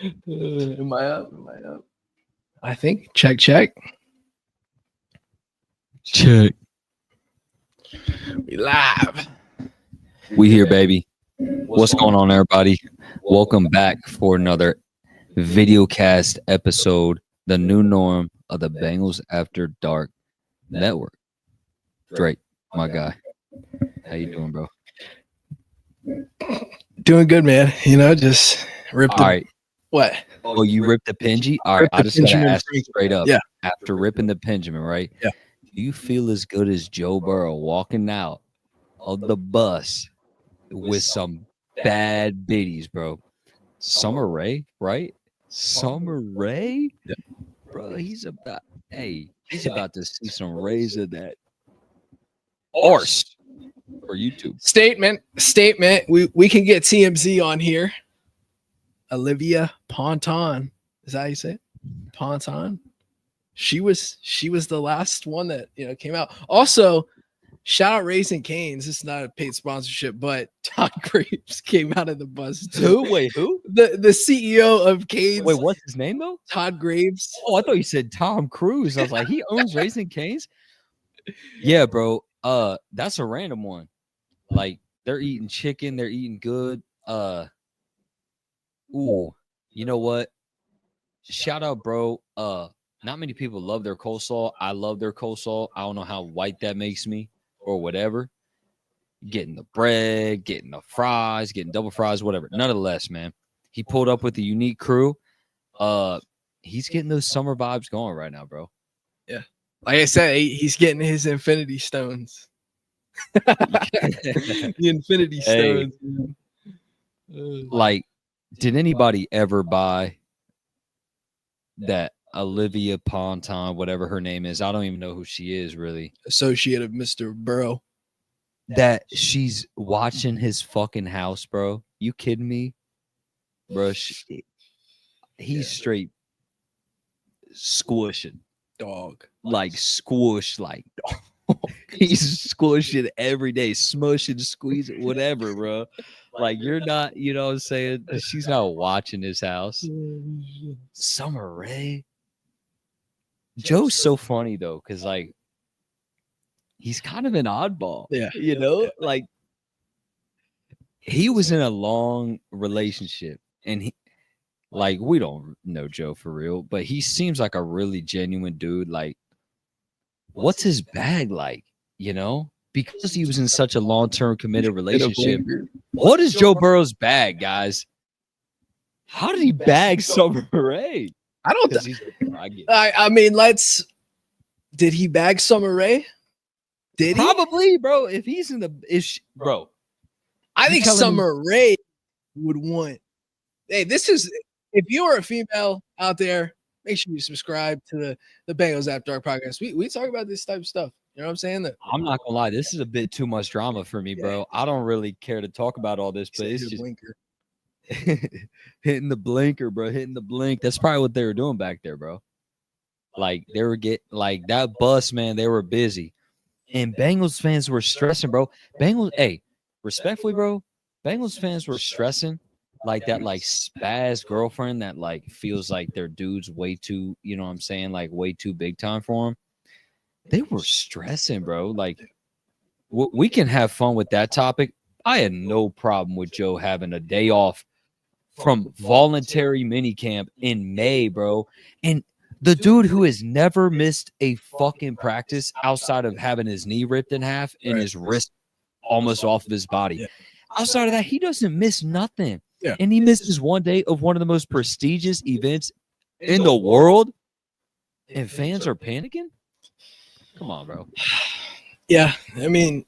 Am I up? Am I up? I think. Check, check. Check. We live. We here, baby. What's going on, everybody? Welcome back for another video cast episode, the new norm of the Bengals After Dark Network. Drake, my guy. How you doing, bro? Doing good, man. You know, just ripped All right. What? Oh, you ripped the Pingy? All right. Ripped I the just got to Benjamin ask you Franklin. straight up. Yeah. After ripping the Benjamin, right? Yeah. Do you feel as good as Joe Burrow walking out of the bus with some bad biddies, bro? Summer Rae, right? Summer Rae? Yeah. Bro, he's about to see some rays of that arse for YouTube. Statement. We can get TMZ on here. Olivia Ponton. Is that how you say it? Ponton. She was the last one that came out. Also, shout out Raising Canes. This is not a paid sponsorship, but Todd Graves came out of the bus too. Who? Wait, who? The CEO of Canes. Wait, what's his name though? Todd Graves. Oh, I thought you said Tom Cruise. I was like, he owns Raising Canes? Yeah, bro. That's a random one. Like, they're eating chicken, they're eating good. Ooh, you know what? Shout out, bro. Not many people love their coleslaw. I love their coleslaw. I don't know how white that makes me or whatever. Getting the bread, getting the fries, getting double fries, whatever. Nonetheless, man, he pulled up with a unique crew. He's getting those summer vibes going right now, bro. Yeah, like I said, he's getting his Infinity Stones. The Infinity Stones. Like, did anybody ever buy that Olivia Ponton, whatever her name is? I don't even know who she is, really. Associate of Mr. Burrow. That she's watching his fucking house, bro. You kidding me? Bro, he's straight squishing. Dog. Like squish, like dog. He's squishing every day, smushing, squeezing, whatever, bro. Like, you're not, you know what I'm saying? She's not watching his house. Summer Rae. Joe's so funny, though, because, like, he's kind of an oddball. Yeah. You know? Like, he was in a long relationship, and we don't know Joe for real, but he seems like a really genuine dude. Like, what's his bag like, you know? Because he was in such a long-term committed relationship. What is Joe Burrow's bag, guys? How did he bag Summer Rae? I don't. I mean, did he bag Summer Rae? Did he? Probably, bro. If he's in the bro, I think Summer Rae would want. Hey, this is if you are a female out there, make sure you subscribe to the Bengals After Dark podcast. We talk about this type of stuff. You know what I'm saying? I'm not gonna lie, this is a bit too much drama for me, bro. I don't really care to talk about all this, but it's just blinker. hitting the blinker, bro. Hitting the blink. That's probably what they were doing back there, bro. Like, they were like that bus, man. They were busy, and Bengals fans were stressing, bro. Respectfully, bro. Bengals fans were stressing. Like that, like spaz girlfriend that like feels like their dude's way too, you know what I'm saying, like way too big time for him. They were stressing, bro. Like, we can have fun with that topic. I had no problem with Joe having a day off from voluntary minicamp in May, bro. And the dude who has never missed a fucking practice outside of having his knee ripped in half and his wrist almost off of his body. Yeah. Outside of that, he doesn't miss nothing. Yeah. And he misses one day of one of the most prestigious events in the world. And fans are panicking? Come on, bro. Yeah, I mean,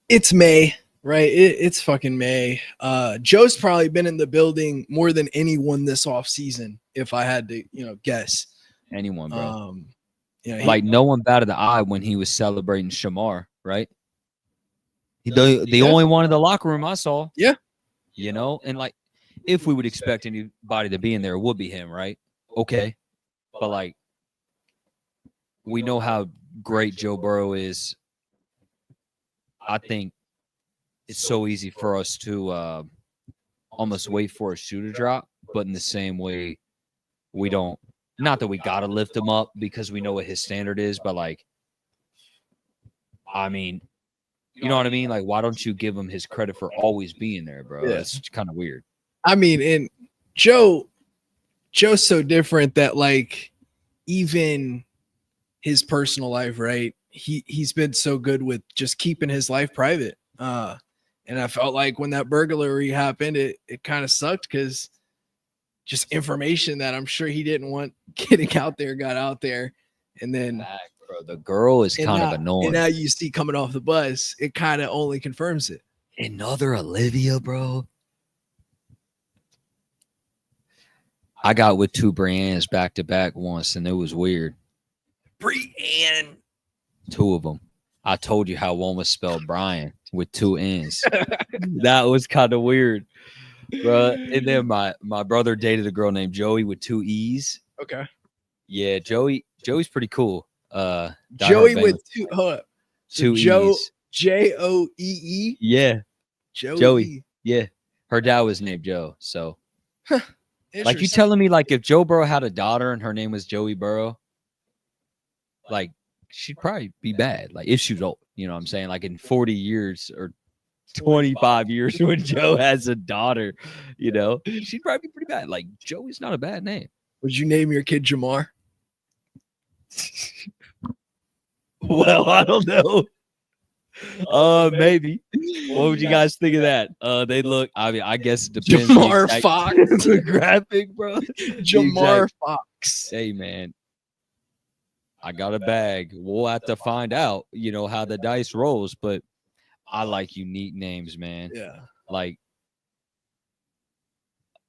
it's May, right? It's fucking May. Joe's probably been in the building more than anyone this off season, if I had to, guess. Anyone, bro. Like no one batted the eye when he was celebrating Shamar, right? The only one in the locker room I saw. Yeah. You know, and like, if we would expect anybody to be in there, it would be him, right? Okay. But like, we know how great Joe Burrow is. I think it's so easy for us to almost wait for a shoe to drop. but in the same way, we don't. Not that we gotta lift him up because we know what his standard is, but like, I mean, you know what I mean? Like, why don't you give him his credit for always being there, bro? Yeah. It's kind of weird. I mean, and Joe's so different that like even his personal life, right? He's been so good with just keeping his life private. And I felt like when that burglary happened, it kind of sucked because just information that I'm sure he didn't want getting out there got out there. And then Bro, the girl is kind of annoying. And now you see coming off the bus, it kind of only confirms it. Another Olivia, bro. I got with 2 Briannes back to back once, and it was weird. Brianne. 2 of them. I told you how one was spelled Brian with 2 N's. That was kind of weird, bro. And then my brother dated a girl named Joey with 2 E's. Okay. Yeah, Joey's pretty cool. Joey with 2. Hold up. So 2 E's. Joee. Yeah. Joey. Yeah. Her dad was named Joe. So, like, you telling me, like, if Joe Burrow had a daughter and her name was Joey Burrow, like, she'd probably be bad. Like, if she was old, you know what I'm saying? Like, in 40 years or 25 years when Joe has a daughter, you know, she'd probably be pretty bad. Like, Joey's not a bad name. Would you name your kid Jamar? Well, I don't know. Maybe. What would you guys think of that? They look. I mean, I guess it depends. Jamar Fox, the graphic, bro. Jamar Fox. Hey, man, I got a bag. We'll have to find out. You know how the dice rolls, but I like unique names, man. Yeah. Like,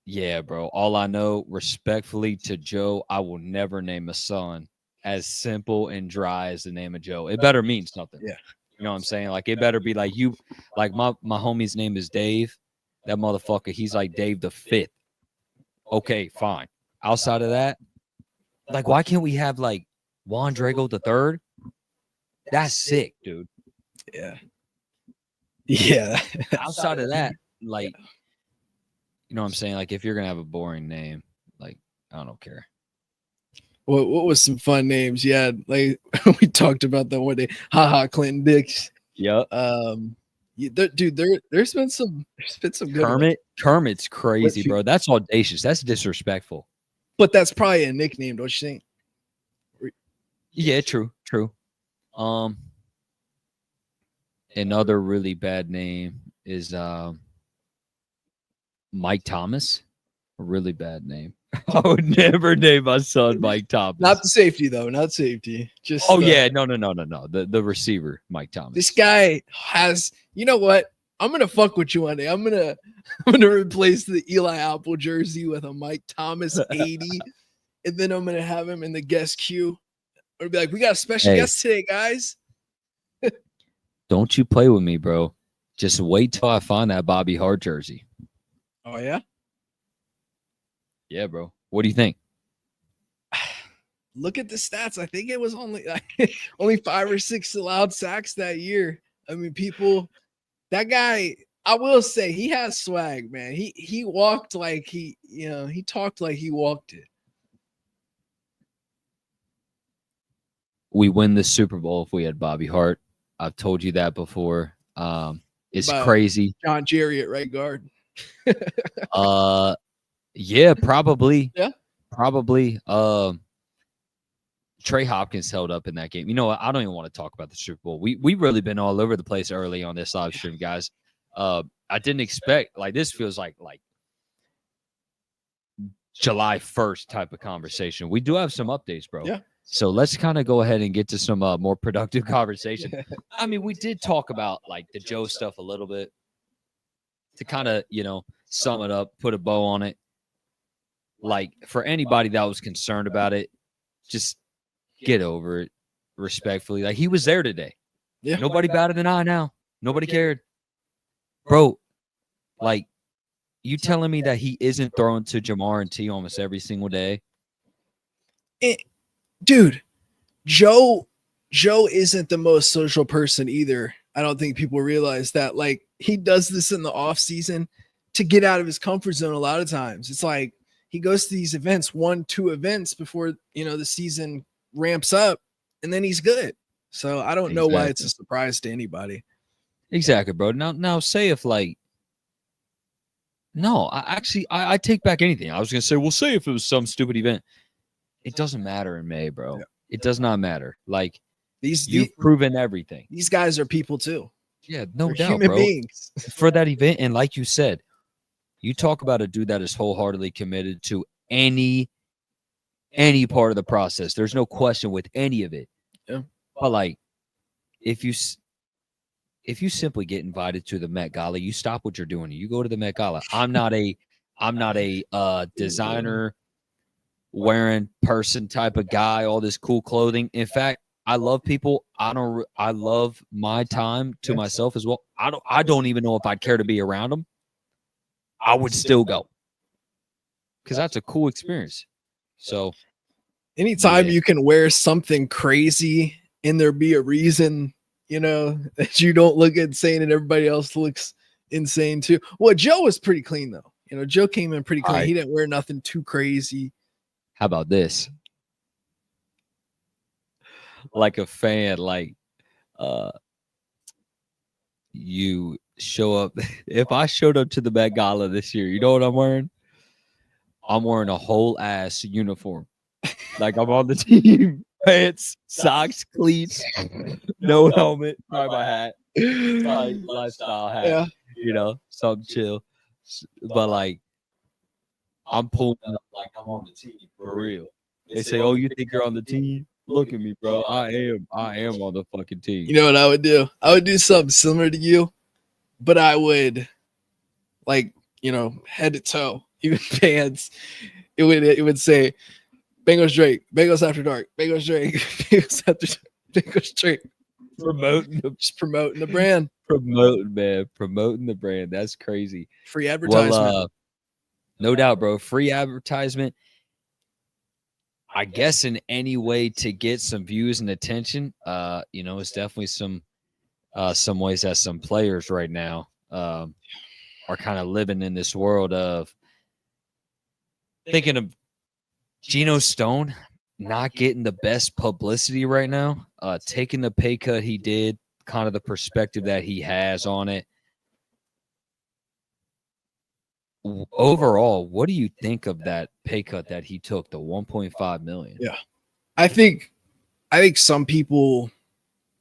yeah, bro. All I know, respectfully to Joe, I will never name a son as simple and dry as the name of Joe. It better mean something. Yeah. You know what I'm saying? Like, it better be like you, like my homie's name is Dave. That motherfucker, he's like Dave the 5th. Okay, fine. Outside of that, like, why can't we have like Juan Drago the 3rd? That's sick, dude. Yeah. Yeah. Outside of that, like, you know what I'm saying? Like, if you're gonna have a boring name, like, I don't care. What was some fun names? Yeah, like we talked about that one day. Haha, Clinton Dix. Yep. Dude, there's been some good Kermit's crazy, bro. That's audacious. That's disrespectful. But that's probably a nickname, don't you think? Yeah, true. Another really bad name is Mike Thomas. A really bad name. I would never name my son Mike Thomas. Not the safety, though. Not safety. Just yeah, no. The receiver, Mike Thomas. This guy has. You know what? I'm gonna fuck with you one day. I'm gonna replace the Eli Apple jersey with a Mike Thomas 80, and then I'm gonna have him in the guest queue. I'll be like, we got a special guest today, guys. Don't you play with me, bro. Just wait till I find that Bobby Hart jersey. Oh yeah. Yeah, bro. What do you think? Look at the stats. I think it was only 5 or 6 allowed sacks that year. I mean, that guy, I will say he has swag, man. He walked like he talked like he walked it. We win the Super Bowl if we had Bobby Hart. I've told you that before. It's crazy. John Jerry at right guard. Yeah, probably. Yeah. Probably. Trey Hopkins held up in that game. You know what? I don't even want to talk about the Super Bowl. We really been all over the place early on this live stream, guys. I didn't expect, like, this feels like July 1st type of conversation. We do have some updates, bro. Yeah. So let's kind of go ahead and get to some more productive conversation. I mean, we did talk about like the Joe stuff a little bit to kind of, sum it up, put a bow on it. Like, for anybody that was concerned about it, just get over it respectfully. Like, he was there today. Yeah. Nobody batted an eye now. Nobody cared. Bro, like, you telling me that he isn't throwing to Jamar and T almost every single day? Dude, Joe isn't the most social person either. I don't think people realize that. Like, he does this in the off season to get out of his comfort zone a lot of times. It's like, he goes to these events, 1-2 events before the season ramps up, and then he's good. So I don't know why it's a surprise to anybody. Exactly, bro. Now say if like no, I take back anything. I was gonna say, well, say if it was some stupid event. It doesn't matter in May, bro. Yeah. It does not matter. Like you've proven everything. These guys are people too. Yeah, no They're doubt, human bro. beings. For that event, and like you said, you talk about a dude that is wholeheartedly committed to any part of the process. There's no question with any of it. Yeah. But like, if you simply get invited to the Met Gala, you stop what you're doing. You go to the Met Gala. I'm not a designer wearing person type of guy, all this cool clothing. In fact, I love people. I love my time to myself as well. I don't even know if I'd care to be around them. I would still go because that's a cool experience. So anytime you can wear something crazy and there be a reason, that you don't look insane and everybody else looks insane too. Well, Joe was pretty clean though. Joe came in pretty clean. Right. He didn't wear nothing too crazy. How about this? Like a fan, like you show up. If I showed up to the Met Gala this year, you know what I'm wearing? I'm wearing a whole ass uniform. Like I'm on the team. Pants, socks, cleats, no helmet, probably my hat. Like lifestyle hat. Yeah. Something chill. But like I'm pulling up like I'm on the team for real. They say, "Oh, you think you're on the team? Look at me, bro. I am on the fucking team." You know what I would do? I would do something similar to you, but I would head to toe, even pants. It would say Bengals Drake, Bengals After Dark, Bengals Drake, Bengals After Dark, Bengals Drake. Promoting the brand. Promoting the brand. That's crazy. Free advertisement. Well, no doubt, bro. Free advertisement. I guess in any way to get some views and attention, it's definitely some ways that some players right now are kind of living in this world of thinking of Geno Stone not getting the best publicity right now, taking the pay cut he did, kind of the perspective that he has on it. Overall, what do you think of that pay cut that he took, the $1.5 million? Yeah, I think some people,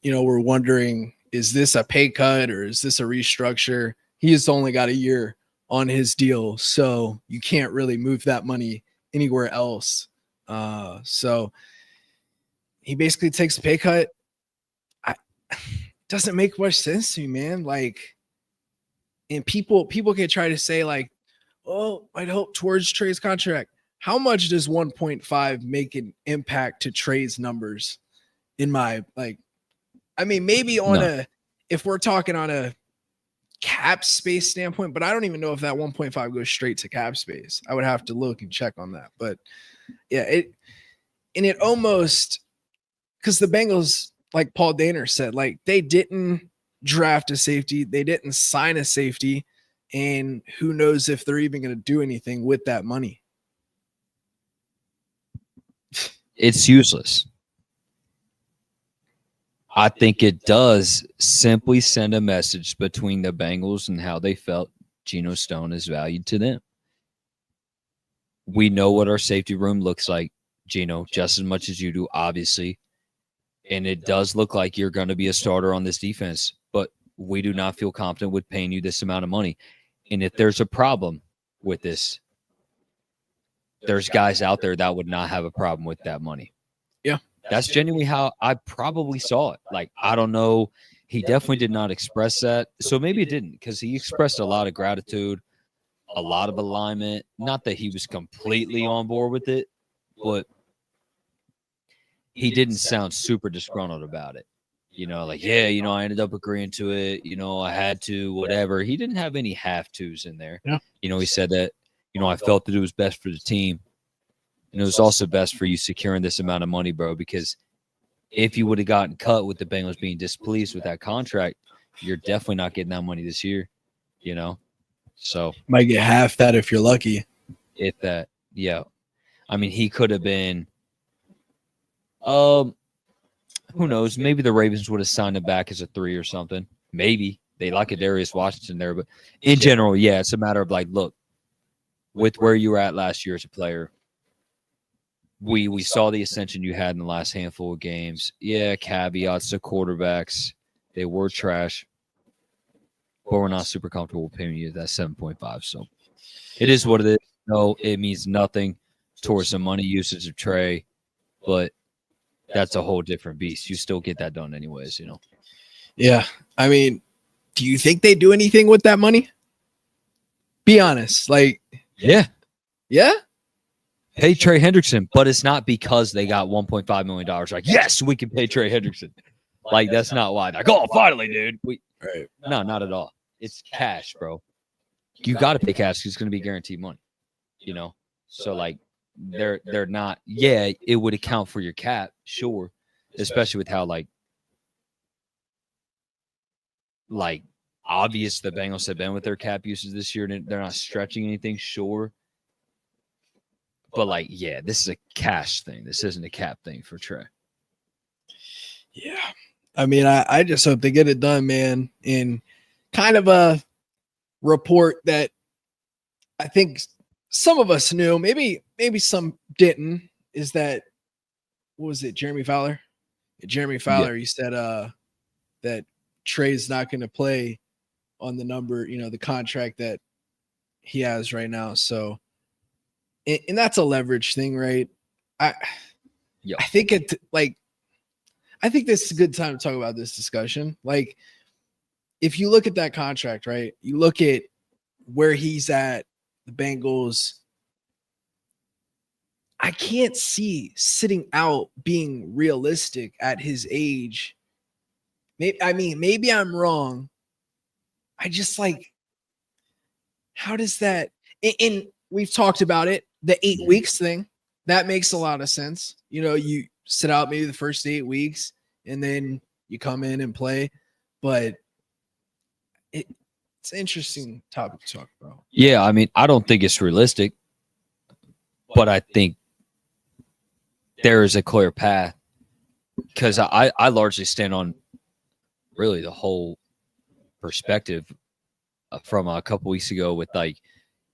were wondering, is this a pay cut or is this a restructure? He's only got a year on his deal, so you can't really move that money anywhere else. So he basically takes a pay cut. Doesn't make much sense to me, man. Like, and people can try to say like, oh, I'd help towards Trey's contract. How much does 1.5 make an impact to Trey's numbers? Maybe if we're talking on a cap space standpoint, but I don't even know if that 1.5 goes straight to cap space. I would have to look and check on that. But yeah, it almost, because the Bengals, like Paul Dehner said, like they didn't draft a safety, they didn't sign a safety. And who knows if they're even going to do anything with that money. It's useless. I think it does simply send a message between the Bengals and how they felt Geno Stone is valued to them. We know what our safety room looks like, Geno, just as much as you do, obviously. And it does look like you're going to be a starter on this defense, but we do not feel confident with paying you this amount of money. And if there's a problem with this, there's guys out there that would not have a problem with that money. Yeah. That's genuinely how I probably saw it. Like, I don't know. He definitely did not express that. So maybe it didn't, because he expressed a lot of gratitude, a lot of alignment. Not that he was completely on board with it, but he didn't sound super disgruntled about it. I ended up agreeing to it. I had to, whatever. He didn't have any have-tos in there. Yeah. He said that, I felt that it was best for the team. And it was also best for you securing this amount of money, bro, because if you would have gotten cut with the Bengals being displeased with that contract, you're definitely not getting that money this year, So might get half that if you're lucky. If that, Yeah. I mean, he could have been. Who knows? Maybe the Ravens would have signed him back as a 3 or something. Maybe they like a Darius Washington there, but in general, yeah, it's a matter of like, look, with where you were at last year as a player, we saw the ascension you had in the last handful of games. Yeah, caveats to quarterbacks, they were trash, but we're not super comfortable paying you that 7.5. So it is what it is. No, it means nothing towards the money usage of Trey, but that's a whole different beast. You still get that done anyways, you know. Yeah. I mean, do you think they do anything with that money? Be honest. Like, yeah. Yeah? Pay Trey Hendrickson, but it's not because they got $1.5 million. Like, yes, we can pay Trey Hendrickson. Like, that's not why. Like, oh, finally, dude. Right. No, not at all. It's cash, bro. You got to pay cash because it's going to be guaranteed money, you know? So, like, they're not. Yeah, it would account for your cap, sure, especially with how, like obvious the Bengals have been with their cap usage this year. And they're not stretching anything, sure. But, like, yeah, this is a cash thing. This isn't a cap thing for Trey. Yeah. I mean, I just hope they get it done, man. In kind of a report that I think some of us knew, maybe some didn't, is that, what was it, Jeremy Fowler? Jeremy Fowler, he said that Trey's not going to play on the number, the contract that he has right now. So, and that's a leverage thing, right? I think I think this is a good time to talk about this discussion. Like, if you look at that contract, right? You look at where he's at, the Bengals. I can't see sitting out being realistic at his age. Maybe I'm wrong. I just how does that? And we've talked about it. The 8 weeks thing, that makes a lot of sense. You sit out maybe the first 8 weeks and then you come in and play. But it's an interesting topic to talk about. Yeah, I mean, I don't think it's realistic, but I think there is a clear path because I largely stand on really the whole perspective from a couple weeks ago with, like,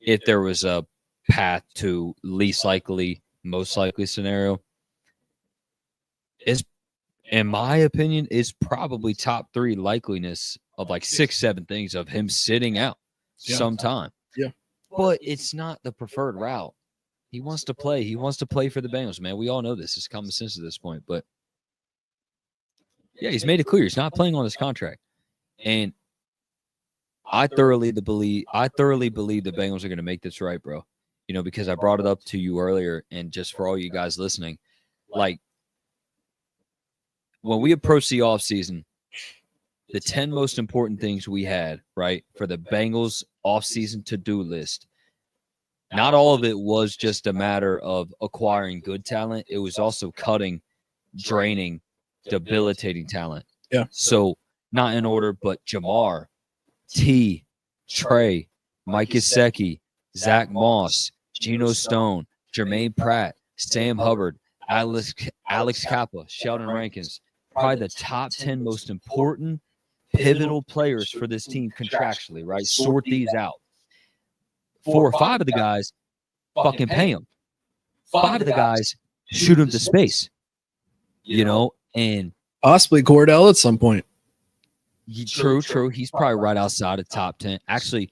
if there was a path to least likely, most likely scenario, is, in my opinion, is probably top 3 likeliness of like 6-7 things of him sitting out sometime. Yeah. But it's not the preferred route. He wants to play. He wants to play for the Bengals, man. We all know this. It's common sense at this point. But yeah, he's made it clear he's not playing on this contract. And I thoroughly believe the Bengals are going to make this right, bro. Because I brought it up to you earlier, and just for all you guys listening, like, when we approach the offseason, the 10 most important things we had, right, for the Bengals offseason to-do list, not all of it was just a matter of acquiring good talent. It was also cutting, draining, debilitating talent. Yeah. So, not in order, but Jamar, T, Trey, Mike Gesicki, Zach Moss, Geno Stone, Jermaine Pratt, Sam Hubbard, Alex Kappa, Sheldon Rankins. Probably the top 10 most important, pivotal players for this team contractually, right? Sort these out. 4 or 5 of the guys, fucking pay them. 5 of the guys, shoot them to space. And possibly Cordell at some point. True. He's probably right outside of top 10. Actually,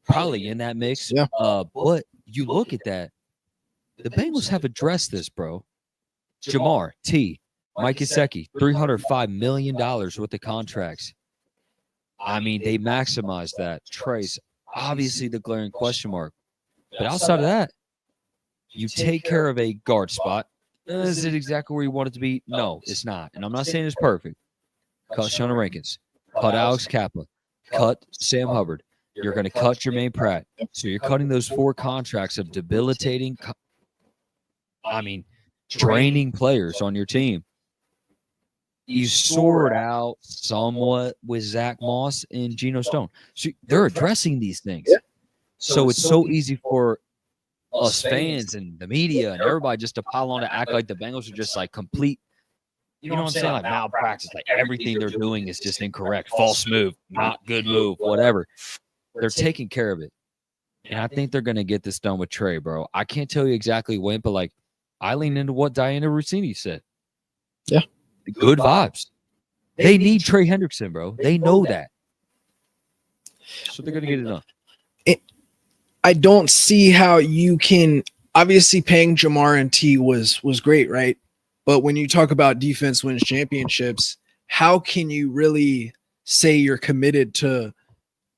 probably in that mix. Yeah. But you look at that, the Bengals have addressed this, bro. Jamar, T, Mike Gesicki, $305 million worth of contracts. I mean, they maximized that. Trey's obviously the glaring question mark. But outside of that, you take care of a guard spot. Is it exactly where you want it to be? No, it's not. And I'm not saying it's perfect. Cut Sheldon Rankins. Cut Alex Kappa. Cut Sam Hubbard. You're going to cut Jermaine Pratt. So you're cutting those 4 contracts of debilitating, draining players on your team. You sort out somewhat with Zach Moss and Geno Stone. So they're addressing these things. So it's so easy for us fans and the media and everybody just to pile on to act like the Bengals are just like complete, you know what I'm saying? Like malpractice. Like everything they're doing is just incorrect, false move, not good move, whatever. They're taking care of it. And I think they're going to get this done with Trey, bro. I can't tell you exactly when, but like I lean into what Diana Rossini said. Yeah. Good vibes. They need Trey Hendrickson, bro. They know that. So they're going to get it done. I don't see how you can, obviously paying Jamar and T was great, right? But when you talk about defense wins championships, how can you really say you're committed to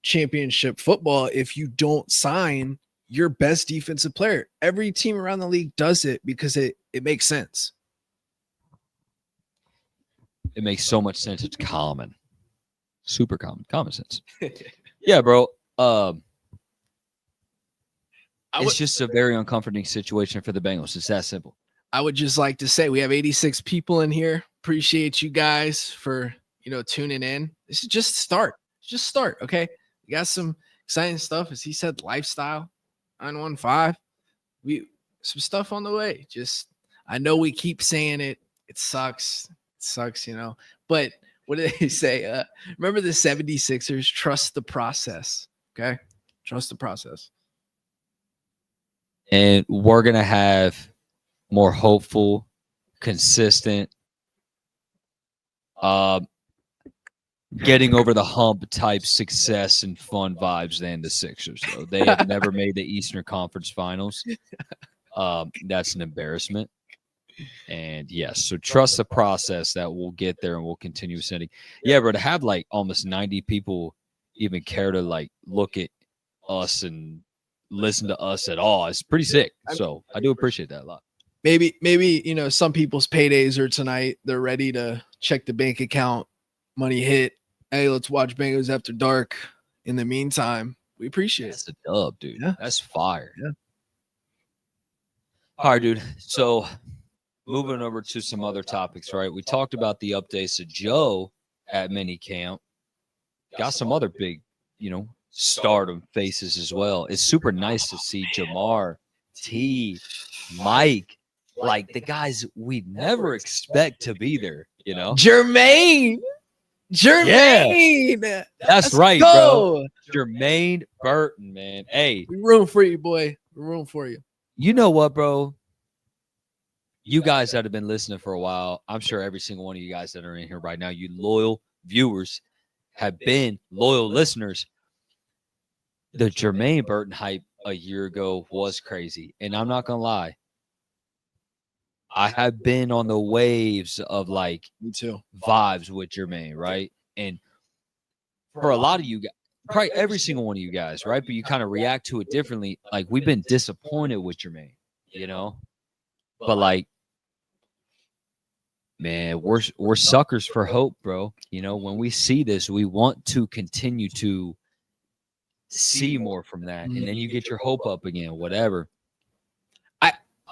championship football if you don't sign your best defensive player? Every team around the league does it because it makes sense. It makes so much sense. It's common. Super common sense. Yeah, bro. It's just a very uncomforting situation for the Bengals. It's that simple. I would just like to say we have 86 people in here. Appreciate you guys for, tuning in. This is just start. Just start, okay? We got some exciting stuff, as he said, lifestyle 915. Some stuff on the way. Just, I know we keep saying it. It sucks. But what did they say? Remember the 76ers, trust the process, okay? Trust the process. And we're going to have more hopeful, consistent, getting over the hump type success and fun vibes than the Sixers. So they have never made the Eastern Conference Finals. That's an embarrassment. And yes, so trust the process that we'll get there and we'll continue sending. Yeah, bro, to have like almost 90 people even care to like look at us and listen to us at all, it's pretty sick. So I do appreciate that a lot. Maybe some people's paydays are tonight. They're ready to check the bank account, money hit. Hey, let's watch Bengals After Dark. In the meantime, we appreciate it. That's a dub, dude. Yeah. That's fire. Yeah. All right, dude. So moving over to some other topics, right? We talked about the updates of Joe at minicamp. Got some other big, stardom faces as well. It's super nice to see Jamar, T, Mike, like the guys we never expect to be there, Jermaine. Yeah. That's right, bro. Jermaine Burton, man. Hey. We room for you, boy. We room for you. You know what, bro? You guys that have been listening for a while, I'm sure every single one of you guys that are in here right now, you loyal viewers, have been loyal listeners. The Jermaine Burton hype a year ago was crazy. And I'm not going to lie. I have been on the waves of like me too vibes with Jermaine, right? And for a lot of you guys, probably every single one of you guys, right? But you kind of react to it differently. Like we've been disappointed with Jermaine, But like, man, we're suckers for hope, bro. When we see this, we want to continue to see more from that. And then you get your hope up again, whatever.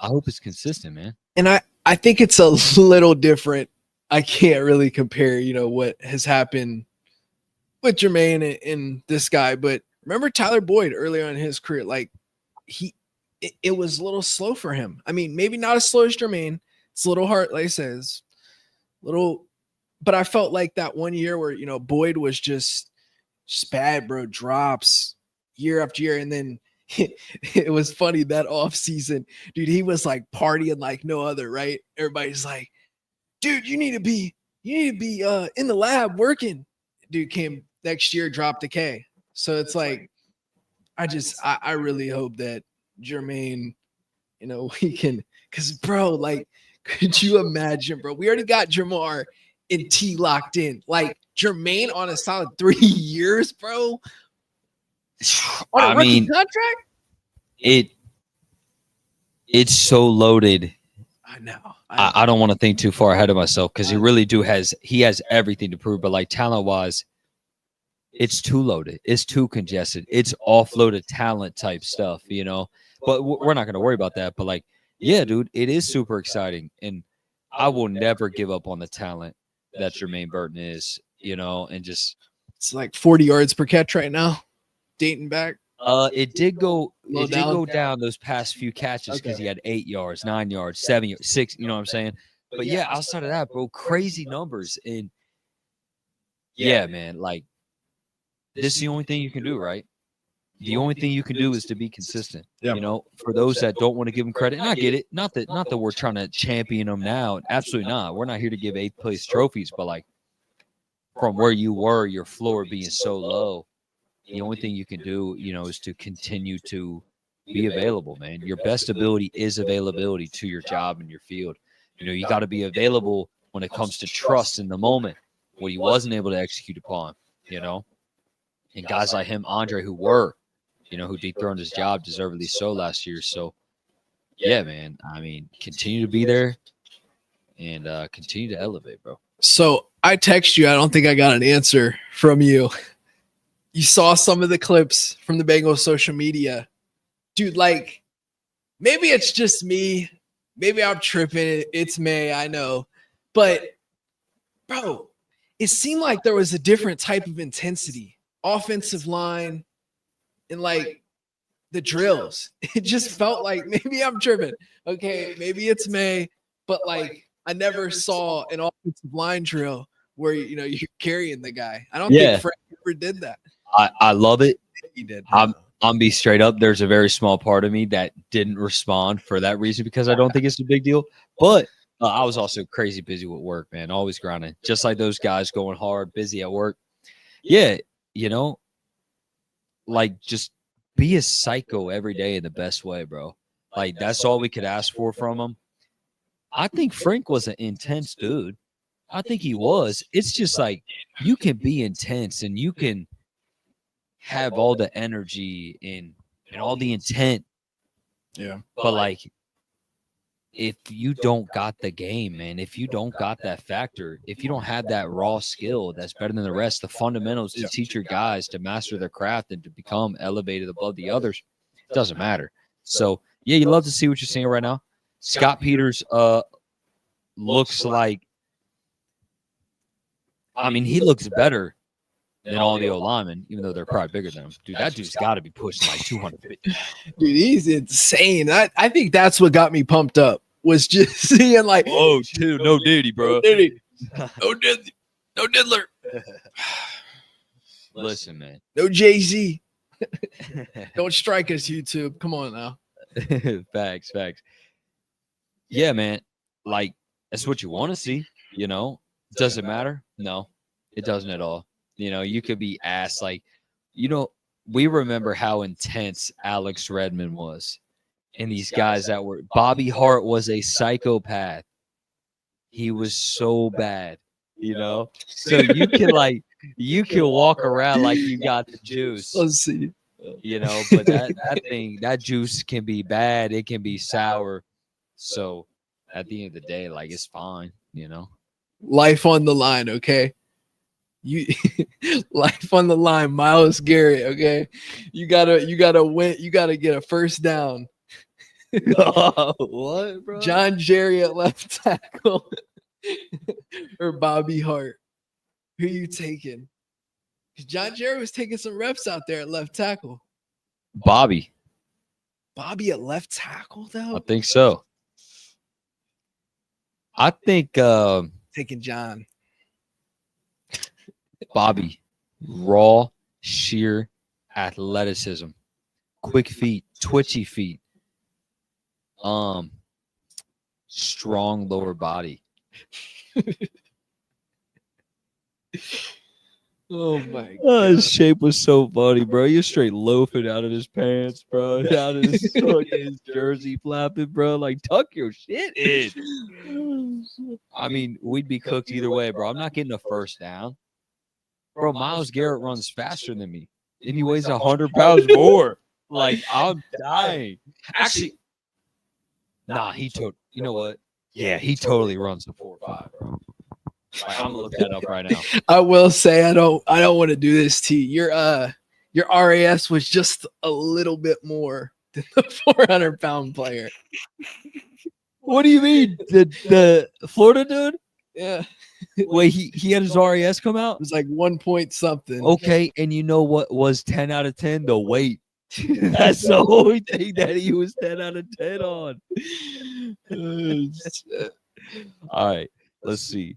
I hope it's consistent, man. And I think it's a little different. I can't really compare, what has happened with Jermaine and this guy. But remember Tyler Boyd earlier in his career, like it was a little slow for him. I mean, maybe not as slow as Jermaine. It's a little hard, like I says, but I felt like that one year where, Boyd was just bad, bro, drops year after year. And then it was funny that off season, dude, he was like partying like no other, right? Everybody's like, dude, you need to be in the lab working. Dude came next year, dropped a K. So it's like, I really hope that Jermaine, we can, cause bro, like, could you imagine, bro? We already got Jamar and T locked in. Like Jermaine on a solid 3 years, bro. On a rookie contract? It's so loaded. I know. I don't want to think too far ahead of myself because he has everything to prove. But like talent wise, it's too loaded. It's too congested. It's offloaded talent type stuff, But we're not going to worry about that. But like, yeah, dude, it is super exciting, and I will never give up on the talent that Jermaine Burton is, and just it's like 40 yards per catch right now, dating back. It did go. Low It did go down those past few catches because Okay. he had 8 yards, 9 yards, 7 yards, 6. You know what I'm saying? But yeah, outside of that, bro, crazy numbers. And yeah, man, like this is the only thing you can do, right? The only thing you can do is to be consistent. Yeah. You know, for those that don't want to give him credit, and I get it. Not that we're trying to champion him now. Absolutely not. We're not here to give 8th place trophies, but like from where you were, your floor being so low, the only thing you can do, you know, is to continue to be available, man. Your best ability is availability to your job and your field. You know, you got to be available when it comes to trust in the moment, what he wasn't able to execute upon, you know. And guys like him, Andre, who were, you know, who dethroned his job deservedly so last year. So, yeah, man, I mean, continue to be there and continue to elevate, bro. So I text you. I don't think I got an answer from you. You saw some of the clips from the Bengals social media. Dude, like, maybe it's just me. Maybe I'm tripping. It's May, I know. But, bro, it seemed like there was a different type of intensity. Offensive line and, like, the drills. It just felt like maybe I'm tripping. Okay, maybe it's May. But, like, I never saw an offensive line drill where, you know, you're carrying the guy. I don't think Frank ever did that. I love it. He did. I'm be straight up. There's a very small part of me that didn't respond for that reason because I don't think it's a big deal. But I was also crazy busy with work, man. Always grinding, just like those guys going hard, busy at work. Yeah, you know, like just be a psycho every day in the best way, bro. Like that's all we could ask for from him. I think Frank was an intense dude. I think he was. It's just like you can be intense and you can have all the energy and all the intent. Yeah. But like if you don't got the game, man, if you don't got that factor, if you don't have that raw skill that's better than the rest, the fundamentals to teach your guys to master their craft and to become elevated above the others, it doesn't matter. So yeah, you love to see what you're seeing right now. Scott Peters looks like, I mean, he looks better than all the O-linemen, even though they're probably bigger than him. Dude, that dude's got to be pushing like 250. Dude, he's insane. I think that's what got me pumped up was just seeing like, whoa, dude, no Diddy, bro. No diddler. Listen, man. No Jay-Z. Don't strike us, YouTube. Come on now. Facts. Yeah, man. Like, that's what you want to see, you know? Does it matter? No, it doesn't at all. You know, you could be asked, like, you know, we remember how intense Alex Redmond was. And these guys that were, Bobby Hart was a psychopath. He was so bad, you know? So you can walk around like you got the juice. Let's see. You know, but that juice can be bad. It can be sour. So at the end of the day, like, it's fine, you know? Life on the line, okay? You life on the line, Myles Garrett, okay? You gotta win, you gotta get a first down. What, bro? John Jerry at left tackle or Bobby Hart. Who you taking? Because John Jerry was taking some reps out there at left tackle. Bobby at left tackle, though? I think so. I think Taking John. Bobby, raw, sheer athleticism, quick feet, twitchy feet, strong lower body. Oh my god. His shape was so funny, bro. You're straight loafing out of his pants, bro. Out of his jersey flapping, bro. Like, tuck your shit in. I mean, we'd be cooked either way, bro. I'm not getting a first down. Bro, Myles Garrett runs faster than me. And he weighs 100 pounds more. Like, I'm dying. Actually, nah, you know what? Yeah, he totally runs the 4.5, bro. Like, I'm gonna look that up right now. I will say I don't want to do this to you. Your RAS was just a little bit more than the 400-pound player. What do you mean? The Florida dude? Yeah. Wait, he had his RAS come out? It was like 1 point something. Okay, and you know what was 10 out of 10? The weight. That's the only thing that he was 10 out of 10 on. All right, let's see.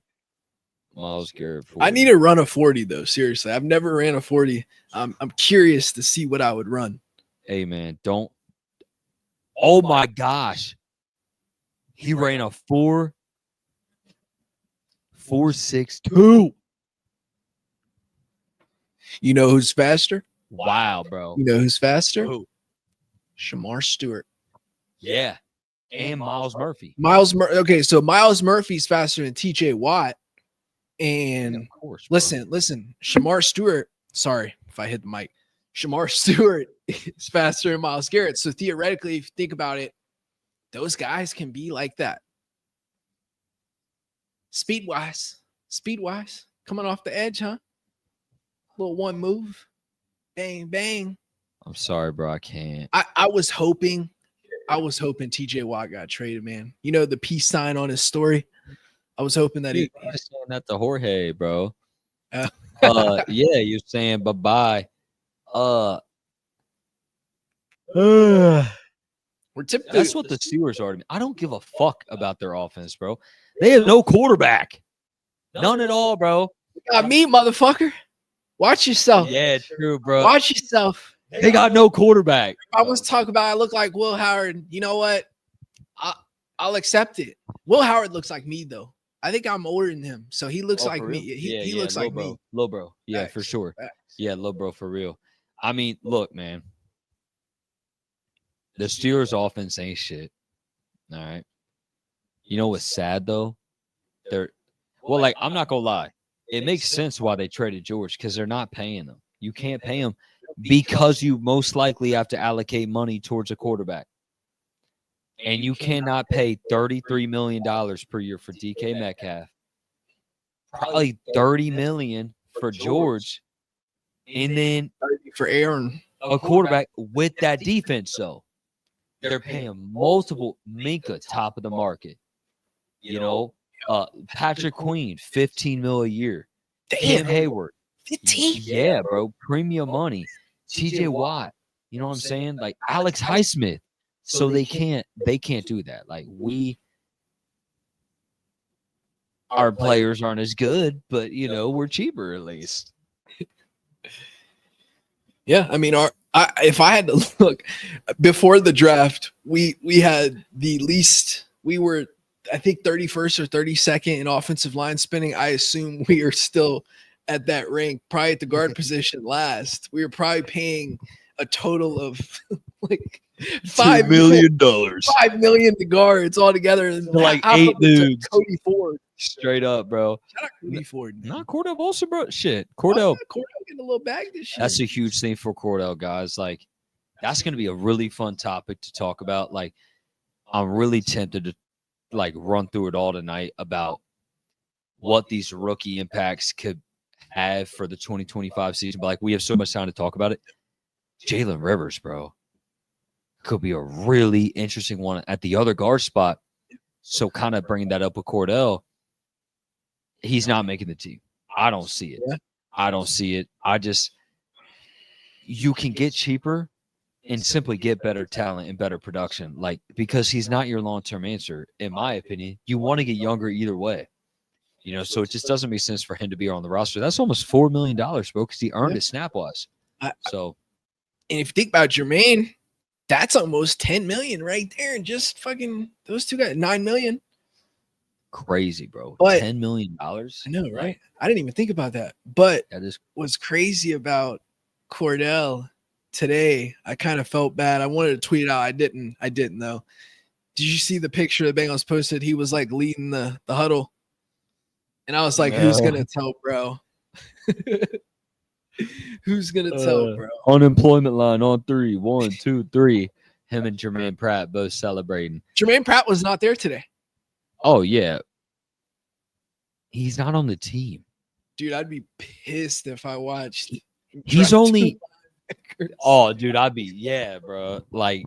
Miles Garrett 40. I need to run a 40 though. Seriously, I've never ran a 40. I'm curious to see what I would run. Hey man, don't. Oh my gosh, he ran a 4.62. You know who's faster? Wow, bro. You know who's faster? Who? Shamar Stewart. Yeah, and Miles Murphy. Okay, so Miles Murphy's faster than TJ Watt. And Of course, bro. listen, Shamar Stewart. Sorry if I hit the mic. Shamar Stewart is faster than Miles Garrett. So theoretically, if you think about it, those guys can be like that. Speed wise, coming off the edge, huh? Little one move, bang, bang. I'm sorry, bro. I can't. I was hoping TJ Watt got traded, man. You know, the peace sign on his story. I was hoping that Dude, I was saying that to Jorge, bro. Uh, Yeah, you're saying bye-bye. we're typically That's what the Steelers are to me. I don't give a fuck about their offense, bro. They have no quarterback. None at all, bro. got me, motherfucker. Watch yourself. Yeah, true, bro. Watch yourself. They got no quarterback. I was talking about I look like Will Howard. You know what? I'll accept it. Will Howard looks like me though. I think I'm older than him, so he looks like me. He looks like bro. me. Lil bro. Yeah, Facts. for sure. Facts. Yeah, Lil bro, for real. I mean, look, man. The Steelers offense ain't shit. All right. You know what's sad though? I'm not gonna lie. It makes sense why they traded George because they're not paying them. You can't pay them because you most likely have to allocate money towards a quarterback. And you cannot pay $33 million per year for DK Metcalf. Probably $30 million for George. And then For Aaron. a quarterback with that defense, though. They're paying multiple Minka top of the market. You know, Patrick Queen, $15 million a year. Cam Hayward. 15. Yeah, bro. Premium money. TJ Watt. You know what I'm saying? Like Alex Highsmith. So they can't do that. Like our players aren't as good, but you know, we're cheaper at least. Yeah, I mean, if I had to look before the draft, we had the least. We were, I think, 31st or 32nd in offensive line spending. I assume we are still at that rank, probably at the guard position last. We were probably paying a total of like $5 million. $5 million to guards altogether, and like 8 dudes. Cody Ford, straight up, bro. Shout out Cody Ford. Man. Not Cordell Wilson, bro. Shit, Cordell getting a little bag this year. That's a huge thing for Cordell, guys. Like, that's going to be a really fun topic to talk about. Like, I'm really tempted to like run through it all tonight about what these rookie impacts could have for the 2025 season. But like, we have so much time to talk about it. Jalen Rivers, bro, could be a really interesting one at the other guard spot. So kind of bringing that up with Cordell, he's not making the team. I don't see it. Yeah. I don't see it. You can get cheaper and simply get better talent and better production. Like, because he's not your long-term answer, in my opinion. You want to get younger either way. You know, so it just doesn't make sense for him to be on the roster. That's almost $4 million, bro, because he earned it snap-wise. And if you think about Jermaine, that's almost 10 million right there. And just fucking those two guys, 9 million. Crazy, bro. But $10 million. I know, right? I didn't even think about that. But that is what's crazy about Cordell today, I kind of felt bad. I wanted to tweet it out. I didn't though. Did you see the picture the Bengals posted? He was like leading the huddle. And I was like, who's gonna tell, bro? Who's gonna tell, bro? Unemployment line on 3. 1, 2, 3. Him and Jermaine Pratt both celebrating. Jermaine Pratt was not there today. Oh yeah, he's not on the team, dude. I'd be pissed if I watched. He's only. Oh, dude, bro. Like,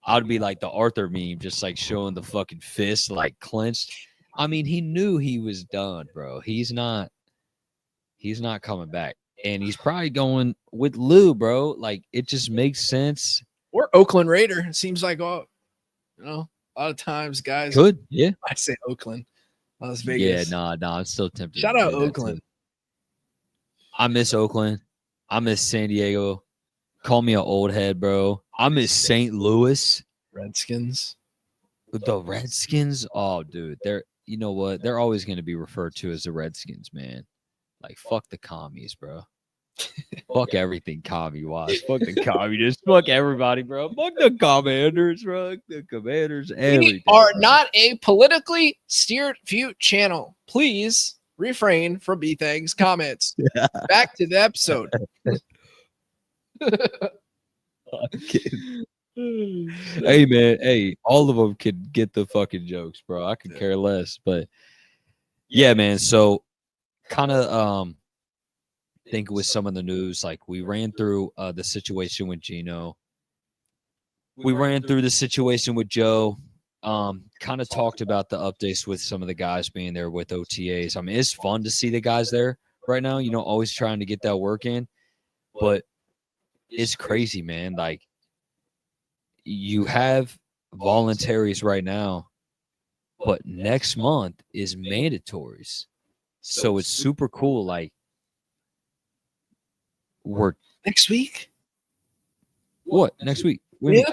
I'd be like the Arthur meme, just like showing the fucking fist like clenched. I mean, he knew he was done, bro. He's not coming back. and he's probably going with Lou, bro. Like it just makes sense. Or Oakland Raider. It seems like a lot of times guys. Could, yeah. I say Oakland, Las Yeah, Vegas. nah, I'm still tempted. Shout to out do that Oakland. too. I miss Oakland. I miss San Diego. Call me an old head, bro. I miss St. Louis. Redskins. The Redskins. Oh, dude, you know what? They're always going to be referred to as the Redskins, man. Like fuck the commies, bro. Fuck everything commie wise. Fuck the communists. Fuck everybody, bro. Fuck the commanders, bro. Fuck the commanders. Everything. We are bro. not a politically steered view channel. Please refrain from B-Thang's comments. Back to the episode. Hey man, hey, all of them could get the fucking jokes, bro. I could care less. But yeah, man. So kind of think with some of the news, like we ran through the situation with Gino. We ran through the situation with Joe. Kind of talked about the updates with some of the guys being there with OTAs. I mean, it's fun to see the guys there right now, always trying to get that work in. But it's crazy, man. Like you have voluntaries right now, but next month is mandatories. So it's super cool. Like we're next week. What next week?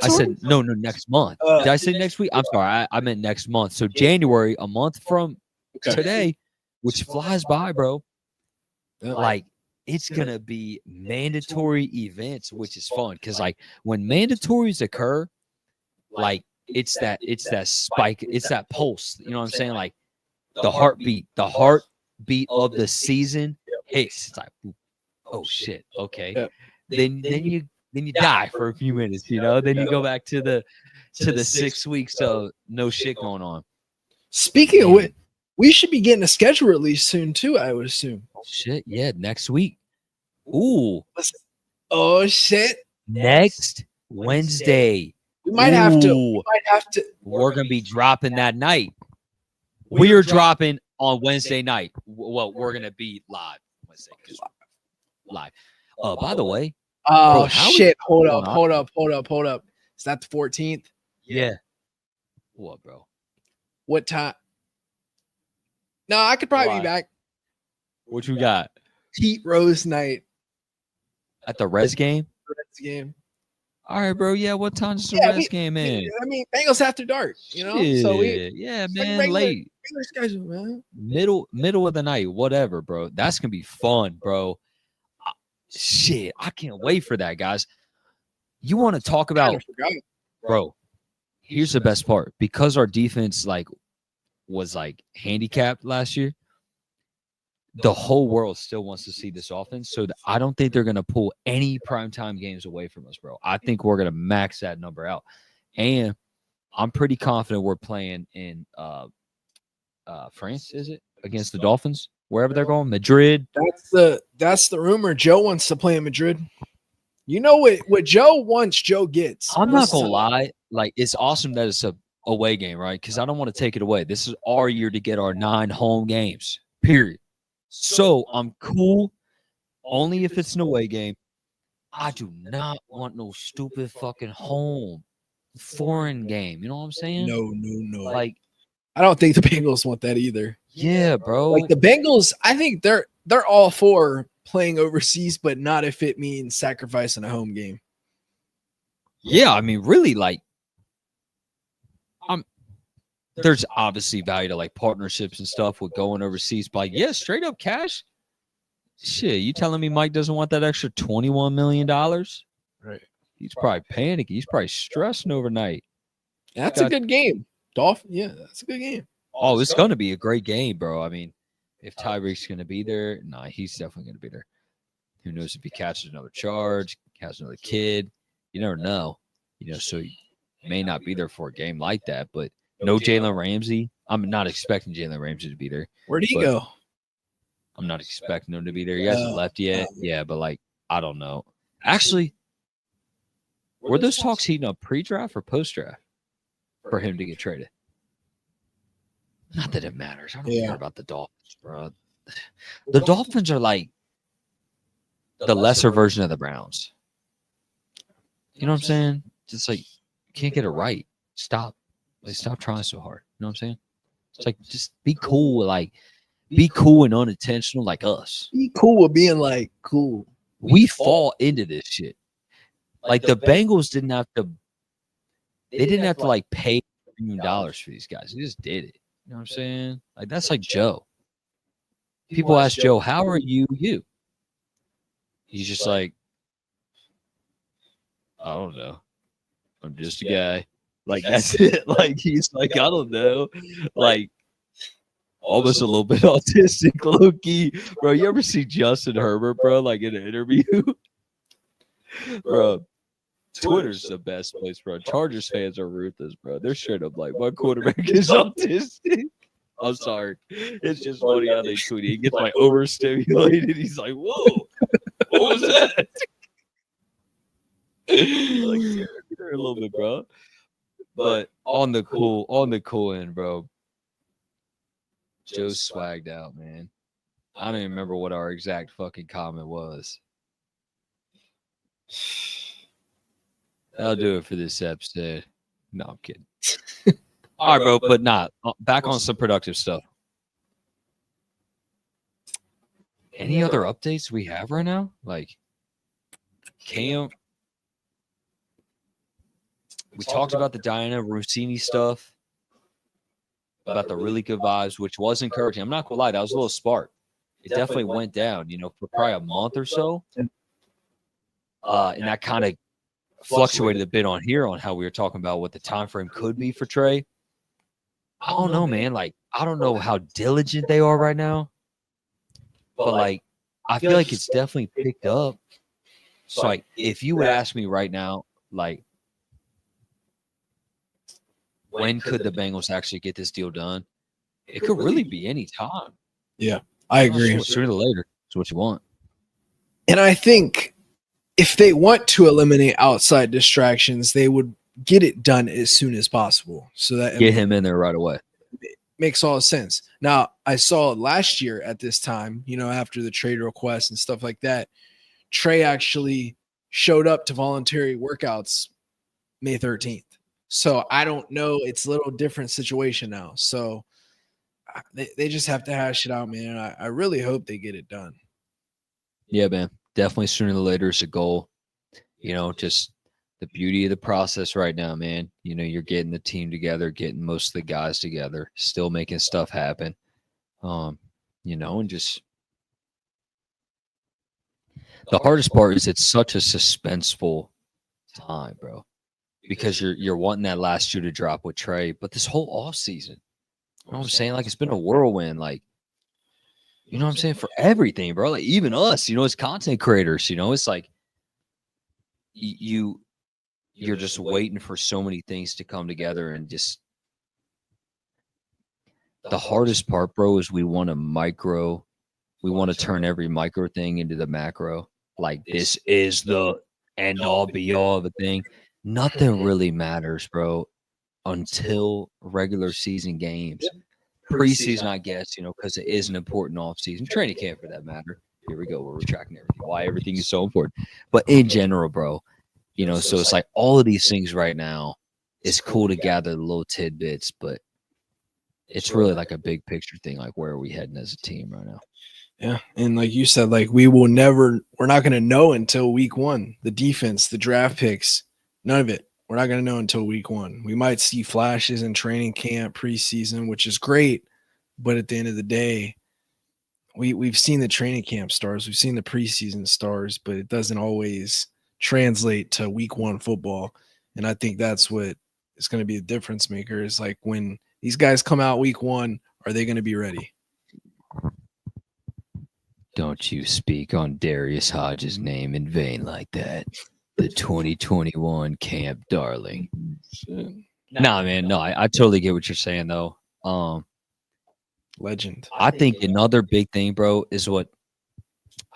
I said no, next month. Did I say next week? I'm sorry, I meant next month. So January, a month from today, which flies by, bro. Like it's gonna be mandatory events, which is fun because like when mandatories occur, like it's that spike, it's that pulse. You know what I'm saying? Like the heartbeat of the season hits. It's like, oh shit, okay. Then you die for a few minutes, Then you go back to the 6 weeks of no shit going on. Speaking of which, we should be getting a schedule release soon too, I would assume. Oh shit, yeah, next week. Ooh. Oh shit. Next Wednesday. We might have to. We're gonna be dropping that night. We're dropping on Wednesday night. Well, we're gonna be live Wednesday. Live. By the way. Oh bro, shit! Hold up. Is that the 14th? Yeah. What, bro? What time? No, I could probably be back. What you got? Heat Rose night at the Reds game. All right, bro. Yeah, what time is the Reds game in? I mean, Bengals after dark. So man, late. Schedule, man. Middle of the night, whatever, bro. That's gonna be fun, bro. Shit, I can't wait for that, guys. You want to talk about, bro? Here's the best part, because our defense was handicapped last year. The whole world still wants to see this offense, so I don't think they're gonna pull any primetime games away from us, bro. I think we're gonna max that number out, and I'm pretty confident we're playing in France. Is it against the Dolphins? Wherever they're going, Madrid. That's the rumor. Joe wants to play in Madrid. You know what Joe wants, Joe gets. I'm not gonna lie. Like, it's awesome that it's a away game, right? Because I don't want to take it away. This is our year to get our 9 home games. Period. So I'm cool only if it's an away game. I do not want no stupid fucking home foreign game. You know what I'm saying? No. Like, I don't think the Bengals want that either. Yeah, bro. Like the Bengals, I think they're all for playing overseas, but not if it means sacrificing a home game. Yeah, I mean, really, like, there's obviously value to partnerships and stuff with going overseas, but straight up cash. Shit, you telling me Mike doesn't want that extra $21 million? Right. He's probably panicking. He's probably stressing overnight. That's a good game. Dolphin, that's a good game. Oh, it's going to be a great game, bro. I mean, if Tyreek's going to be there, he's definitely going to be there. Who knows if he catches another charge, catches another kid. You never know. So he may not be there for a game like that, but no Jalen Ramsey. I'm not expecting Jalen Ramsey to be there. Where'd he go? I'm not expecting him to be there. He hasn't left yet. Yeah, but I don't know. Actually, were those talks heating up pre-draft or post-draft for him to get traded? Not that it matters. I don't care about the Dolphins, bro. The Dolphins are the lesser version of the Browns. You know what I'm saying? Just like you can't get it right. Stop. Like stop trying so hard. You know what I'm saying? It's like just be cool. Like be cool and unintentional like us. Be cool with being like cool. We fall into this shit. Like the Bengals didn't have to. They didn't have to like pay $1 million for these guys. They just did it. You know what I'm saying? Like that's like Joe. People ask Joe, "How are you?" You. He's just like, I don't know. I'm just a guy. Like that's it. Like he's like, I don't know. Like almost a little bit autistic, low key. Bro, you ever see Justin Herbert, bro? Like in an interview, bro. Twitter's the best place, bro. Chargers fans are ruthless, bro. They're straight up like, my quarterback is autistic. I'm sorry. It's just funny how they tweet. He gets like overstimulated. He's like, whoa, what was that? Like, yeah, a little bit, bro. But on the cool end, bro. Joe's swagged out, man. I don't even remember what our exact fucking comment was. I'll do it for this episode. No, I'm kidding. All right, bro, but not back on some productive stuff. Any other updates we have right now? Like camp. We talked about the Diana Rossini stuff, about the really good vibes, which was encouraging. I'm not gonna lie, that was a little spark. It definitely went down, for probably a month or so. And that kind of fluctuated a bit on here on how we were talking about what the time frame could be for Trey. I don't know, man. Like, I don't know how diligent they are right now, but like, I feel like it's definitely picked up. So, like, if you would ask me right now, like, when could the Bengals actually get this deal done? It could really be any time. Yeah, I agree. Sooner or later, it's what you want. And I think if they want to eliminate outside distractions, they would get it done as soon as possible. So that get him in there right away. It makes all sense. Now, I saw last year at this time, after the trade request and stuff like that, Trey actually showed up to voluntary workouts May 13th. So I don't know. It's a little different situation now. So they just have to hash it out, man. I really hope they get it done. Yeah, man. Definitely sooner than later is a goal. Just the beauty of the process right now, man. You're getting the team together, getting most of the guys together, still making stuff happen. And just the hardest part is it's such a suspenseful time, bro. Because you're wanting that last shoe to drop with Trey, but this whole off season, you know what I'm saying? Like it's been a whirlwind, like you know what I'm saying, for everything, bro. Like even us, as content creators, it's like you're just waiting for so many things to come together, and just the hardest part, bro, is we want to turn every micro thing into the macro. Like this is the end all be all of a thing. Nothing really matters, bro, until regular season games. Preseason, I guess, because it is an important offseason. Training camp, for that matter. Here we go. We're tracking everything. Why everything is so important. But in general, bro, so it's like all of these things right now, it's cool to gather the little tidbits, but it's really like a big picture thing. Like, where are we heading as a team right now? Yeah. And like you said, like we're not going to know until week 1. The defense, the draft picks, none of it. We're not going to know until week 1. We might see flashes in training camp, preseason, which is great. But at the end of the day, we've seen the training camp stars. We've seen the preseason stars, but it doesn't always translate to week 1 football. And I think that's what is going to be the difference maker is like when these guys come out week 1, are they going to be ready? Don't you speak on Darius Hodges' name in vain like that. The 2021 camp darling. Nah, man. No, I totally get what you're saying, though. Legend. I think another big thing, bro, is what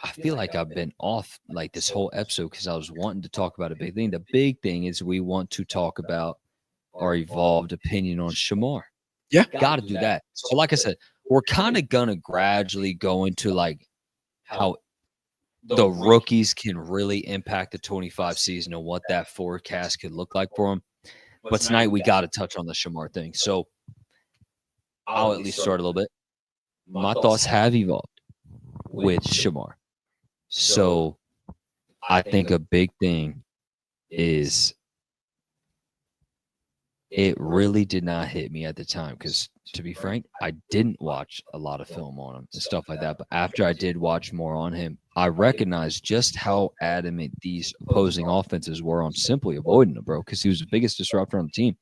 I feel like I've been off like this whole episode because I was wanting to talk about a big thing. The big thing is we want to talk about our evolved opinion on Shamar. Yeah. Got to do that. So like I said, we're kind of going to gradually go into like how the rookies can really impact the 25 season and what that forecast could look like for them. But tonight we got to touch on the Shamar thing. So I'll at least start a little bit. My thoughts have evolved with Shamar. So I think a big thing is it really did not hit me at the time because, to be frank, I didn't watch a lot of film on him and stuff like that. But after I did watch more on him, I recognized just how adamant these opposing offenses were on simply avoiding him, bro, because he was the biggest disruptor on the team.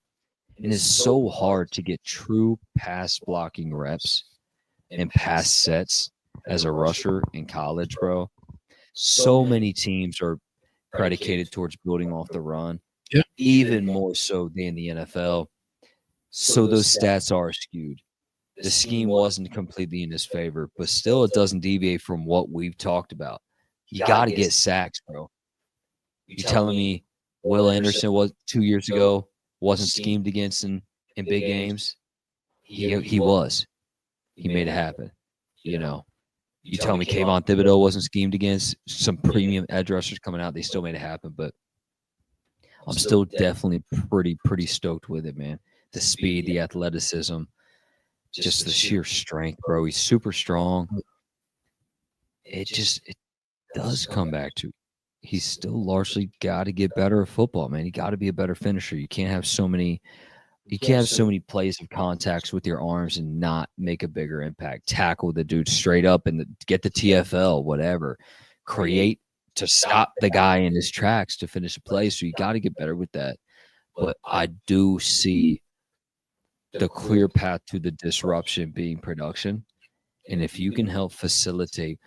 And it's so hard to get true pass blocking reps and pass sets as a rusher in college, bro. So many teams are predicated towards building off the run, Yeah. even more so than the NFL. So those stats are skewed. The scheme wasn't completely in his favor, but still it doesn't deviate from what we've talked about. You got to get sacks, bro. You telling me Will Anderson was 2 years ago wasn't schemed against in big games? He was. He made it happen. You know, you tell me Kayvon Thibodeau wasn't schemed against, some premium edge rushers coming out, they still made it happen. But I'm still definitely pretty stoked with it, man. The speed, the athleticism, just the sheer strength, bro. He's super strong. It does come back to he's still largely got to get better at football, man. You got to be a better finisher. You can't have so many plays of contacts with your arms and not make a bigger impact. Tackle the dude straight up and get the TFL, whatever. Create to stop the guy in his tracks to finish a play. So you got to get better with that. But I do see the clear path to the disruption being production. And if you can help facilitate,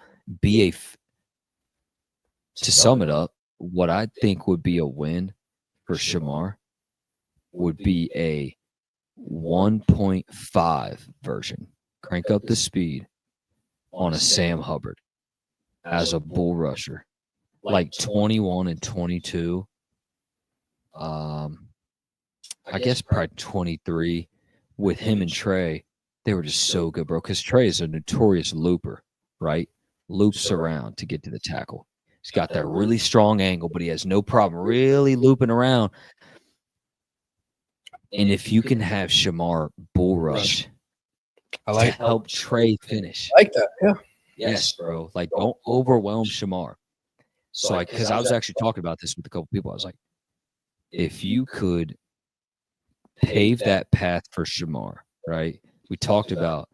to sum it up, what I think would be a win for Shamar would be a 1.5 version. Crank up the speed on a Sam Hubbard as a bull rusher, like 21 and 22. I guess probably 23 with him and Trey. They were just so good, bro, because Trey is a notorious looper, right? Loops around to get to the tackle. He's got that really strong angle, but he has no problem really looping around. And if you can have Shamar bull rush to help Trey finish. I like that. Yeah. Yes, bro. Like, don't overwhelm Shamar. So, because I was actually talking about this with a couple people. I was like, if you could pave that path for Shamar, right? We talked about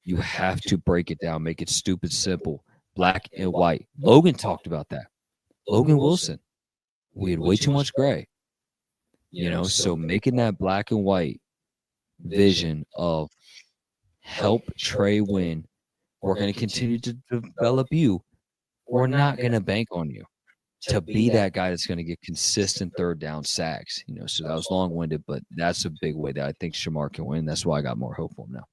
you have to break it down, make it stupid simple, black and white. Logan talked about that. Logan Wilson. We had way too much gray. You know, so making that black and white vision of help Trey win, we're going to continue to develop you. We're not going to bank on you to be that guy that's going to get consistent third down sacks. You know, so that was long-winded, but that's a big way that I think Shamar can win. That's why I got more hope for him now.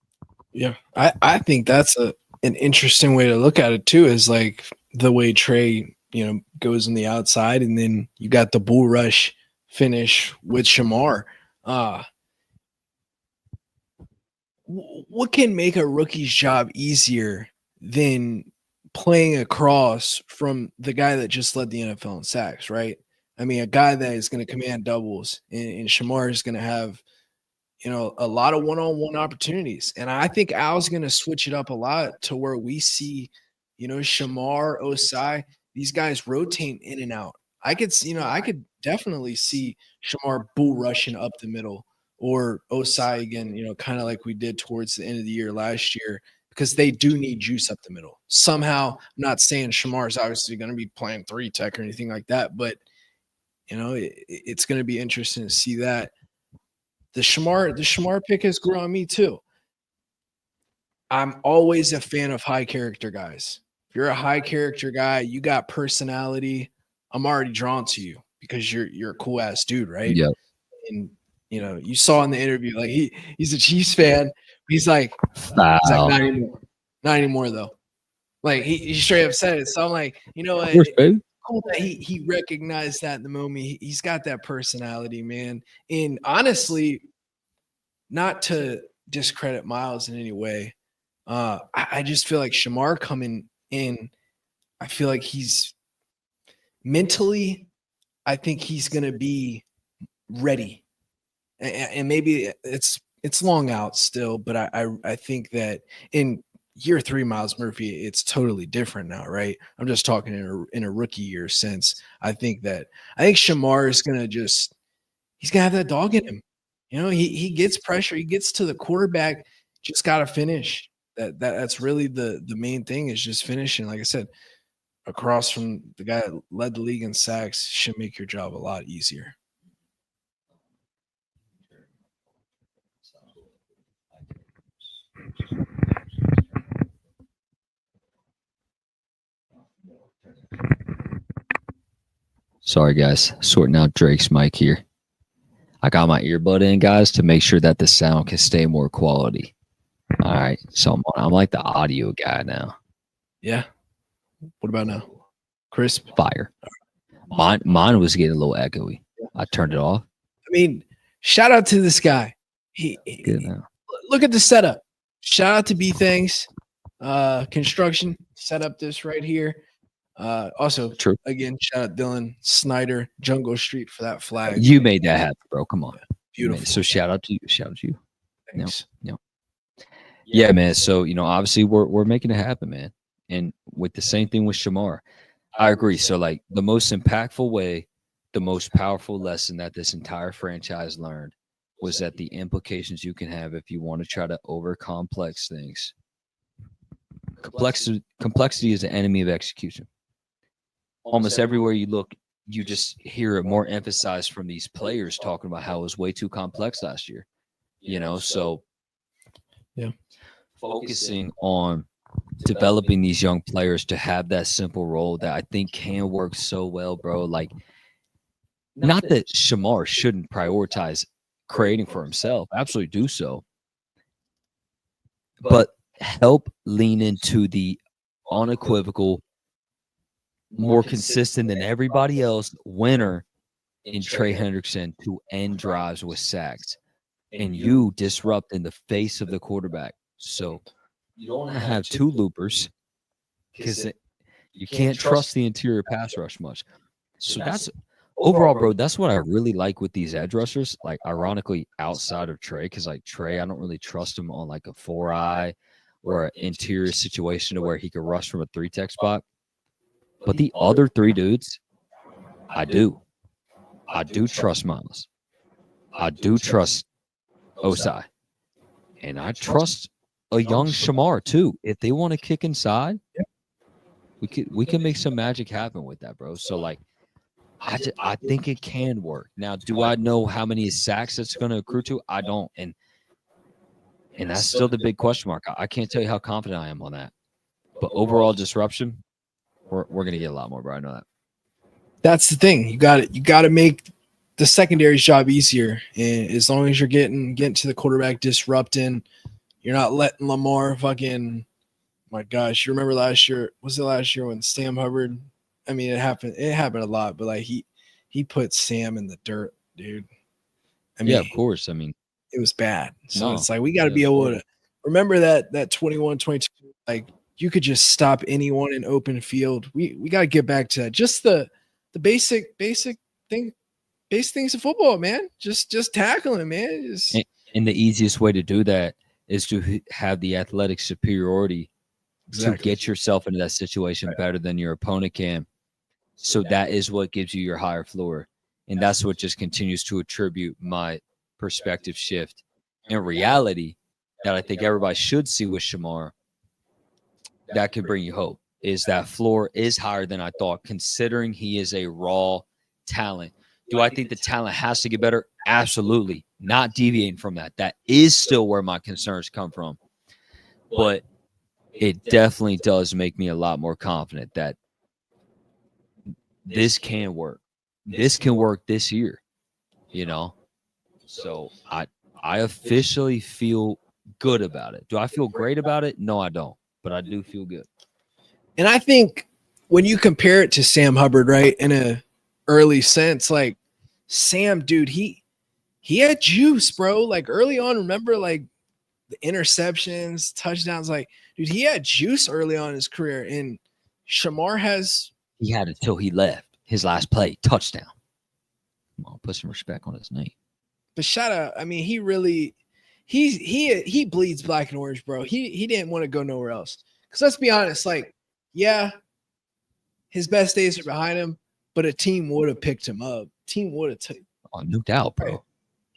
Yeah, I think that's an interesting way to look at it too, is like the way Trey, goes on the outside, and then you got the bull rush finish with Shamar. What can make a rookie's job easier than playing across from the guy that just led the NFL in sacks, right? I mean, a guy that is going to command doubles, and Shamar is going to have a lot of one-on-one opportunities. And I think Al's going to switch it up a lot to where we see, Shamar, Osai, these guys rotate in and out. I could definitely see Shamar bull rushing up the middle, or Osai again, kind of like we did towards the end of the year last year, because they do need juice up the middle. Somehow, I'm not saying Shamar is obviously going to be playing 3-tech or anything like that, but, it's going to be interesting to see that. The Shamar pick has grown on me too. I'm always a fan of high character guys. If you're a high character guy, you got personality, I'm already drawn to you because you're a cool ass dude, right? Yep. And you saw in the interview, like he's a Chiefs fan. He's like not anymore though. Like he straight up said it. So I'm like, what? Cool that he recognized that in the moment. He's got that personality, man. And honestly, not to discredit Miles in any way, I just feel like Shamar coming in, I feel like he's mentally, I think he's going to be ready. And maybe it's long out still, but I think that in year 3, Miles Murphy, it's totally different now, right? I'm just talking in a rookie year sense. I think Shamar is gonna he's gonna have that dog in him. You know, he gets pressure, he gets to the quarterback, just gotta finish. That's really the main thing is just finishing. Like I said, across from the guy that led the league in sacks should make your job a lot easier. Sorry, guys. Sorting out Drake's mic here. I got my earbud in, guys, to make sure that the sound can stay more quality. All right. So I'm like the audio guy now. Yeah. What about now? Crisp? Fire. Mine was getting a little echoey. I turned it off. I mean, shout out to this guy. Look at the setup. Shout out to B Things Construction. Set up this right here. Also, true. Again, shout out Dylan Snyder, Jungle Street for that flag. You made that happen, bro. Come on. Yeah, beautiful. So shout out to you. Shout out to you. Thanks. Yeah, man. So, obviously we're making it happen, man. And with the same thing with Shamar, I agree. So, like, the most impactful way, the most powerful lesson that this entire franchise learned was that the implications you can have if you want to try to over complex things. Complexity is the enemy of execution. Almost everywhere you look, you just hear it more emphasized from these players talking about how it was way too complex last year. So focusing on developing these young players to have that simple role that I think can work so well, bro. Like, not that Shamar shouldn't prioritize creating for himself. Absolutely do so. But help lean into the unequivocal, more consistent than everybody else winner in Trey Hendrickson to end drives with sacks. And you disrupt in the face of the quarterback. So you don't want to have two loopers because you can't trust the interior pass rush much. So that's overall, bro, that's what I really like with these edge rushers. Like, ironically, outside of Trey, because like Trey, I don't really trust him on like a 4-eye or an interior situation to where he could rush from a 3-tech spot. But the other 3 dudes, I do. I do trust Miles. I do trust Osai. And I trust a young Shamar too. If they want to kick inside, we can make some magic happen with that, bro. So like, I think it can work. Now, do I know how many sacks it's going to accrue to? I don't, and that's still the big question mark. I can't tell you how confident I am on that. But overall disruption, we're going to get a lot more, bro. I know that. That's the thing. You got to make the secondary's job easier. And as long as you're getting to the quarterback disrupting, you're not letting Lamar fucking. My gosh, you remember last year? Was it last year when Sam Hubbard? I mean, it happened a lot, but like he put Sam in the dirt, dude. I mean, yeah, of course. I mean, it was bad. So it's like we got to be able to remember that 21-22. Like, you could just stop anyone in open field. We got to get back to that. Just the basic things of football, man. Just tackling, man. And the easiest way to do that is to have the athletic superiority to get yourself into that situation better than your opponent can. So that is what gives you your higher floor. And that's what just continues to attribute my perspective shift in reality that I think everybody should see with Shamar. That could bring you hope, is that floor is higher than I thought, considering he is a raw talent. Do I think the talent has to get better? Absolutely. Not deviating from that. That is still where my concerns come from. But it definitely does make me a lot more confident that this can work. This can work this year, So I officially feel good about it. Do I feel great about it? No, I don't. But I do feel good. And I think when you compare it to Sam Hubbard, right, in a early sense, like Sam, dude, he had juice, bro. Like early on, remember like the interceptions, touchdowns, like, dude, he had juice early on in his career. And Shamar has. He had it till he left. His last play, touchdown. Come on, put some respect on his name. But shout out. I mean, he really, he bleeds black and orange, bro. He didn't want to go nowhere else. Because let's be honest, like, yeah, his best days are behind him, but a team would have picked him up. Team would have taken. Oh, no doubt, bro.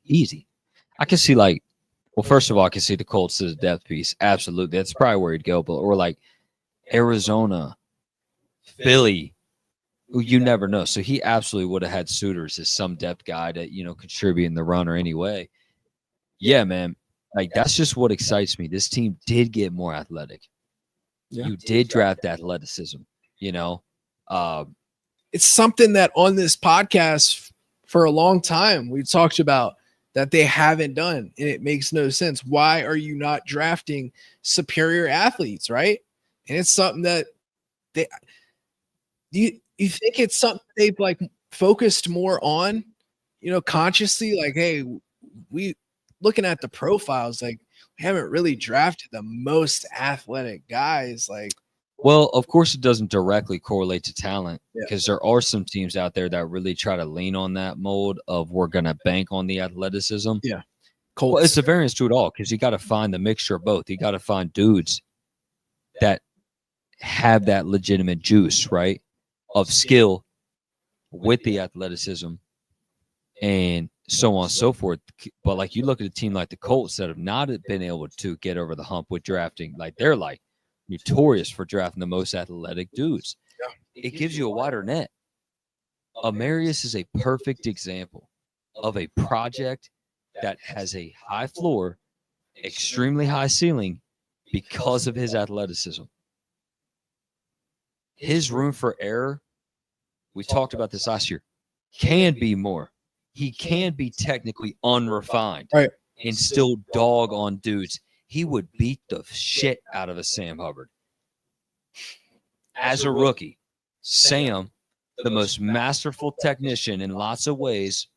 Easy. I can see like, well, first of all, I can see the Colts as a depth piece. Absolutely, that's probably where he'd go. But or like Arizona, Philly, you never know. So he absolutely would have had suitors as some depth guy to contribute in the run or any way. Yeah, man. Like that's just what excites me. This team did get more athletic. Yeah. You did draft athleticism. It's something that on this podcast for a long time we've talked about that they haven't done, and it makes no sense. Why are you not drafting superior athletes, right? And it's something that you think it's something they've like focused more on, consciously, like, hey, we looking at the profiles, like we haven't really drafted the most athletic guys, like. Well, of course, it doesn't directly correlate to talent because there are some teams out there that really try to lean on that mold of we're going to bank on the athleticism. Yeah. Well, it's a variance to it all because you got to find the mixture of both. You got to find dudes that have that legitimate juice, right, of skill with the athleticism and so on and so forth. But like you look at a team like the Colts that have not been able to get over the hump with drafting, like they're like notorious for drafting the most athletic dudes. Yeah. It gives you a wider net. Amarius is a perfect example of a project that has a high floor, extremely high ceiling because of his athleticism. His room for error, we talked about this last year, can be more. He can be technically unrefined, right, and still dog on dudes. He would beat the shit out of a Sam Hubbard. As a rookie, Sam, the most masterful technician in lots of ways,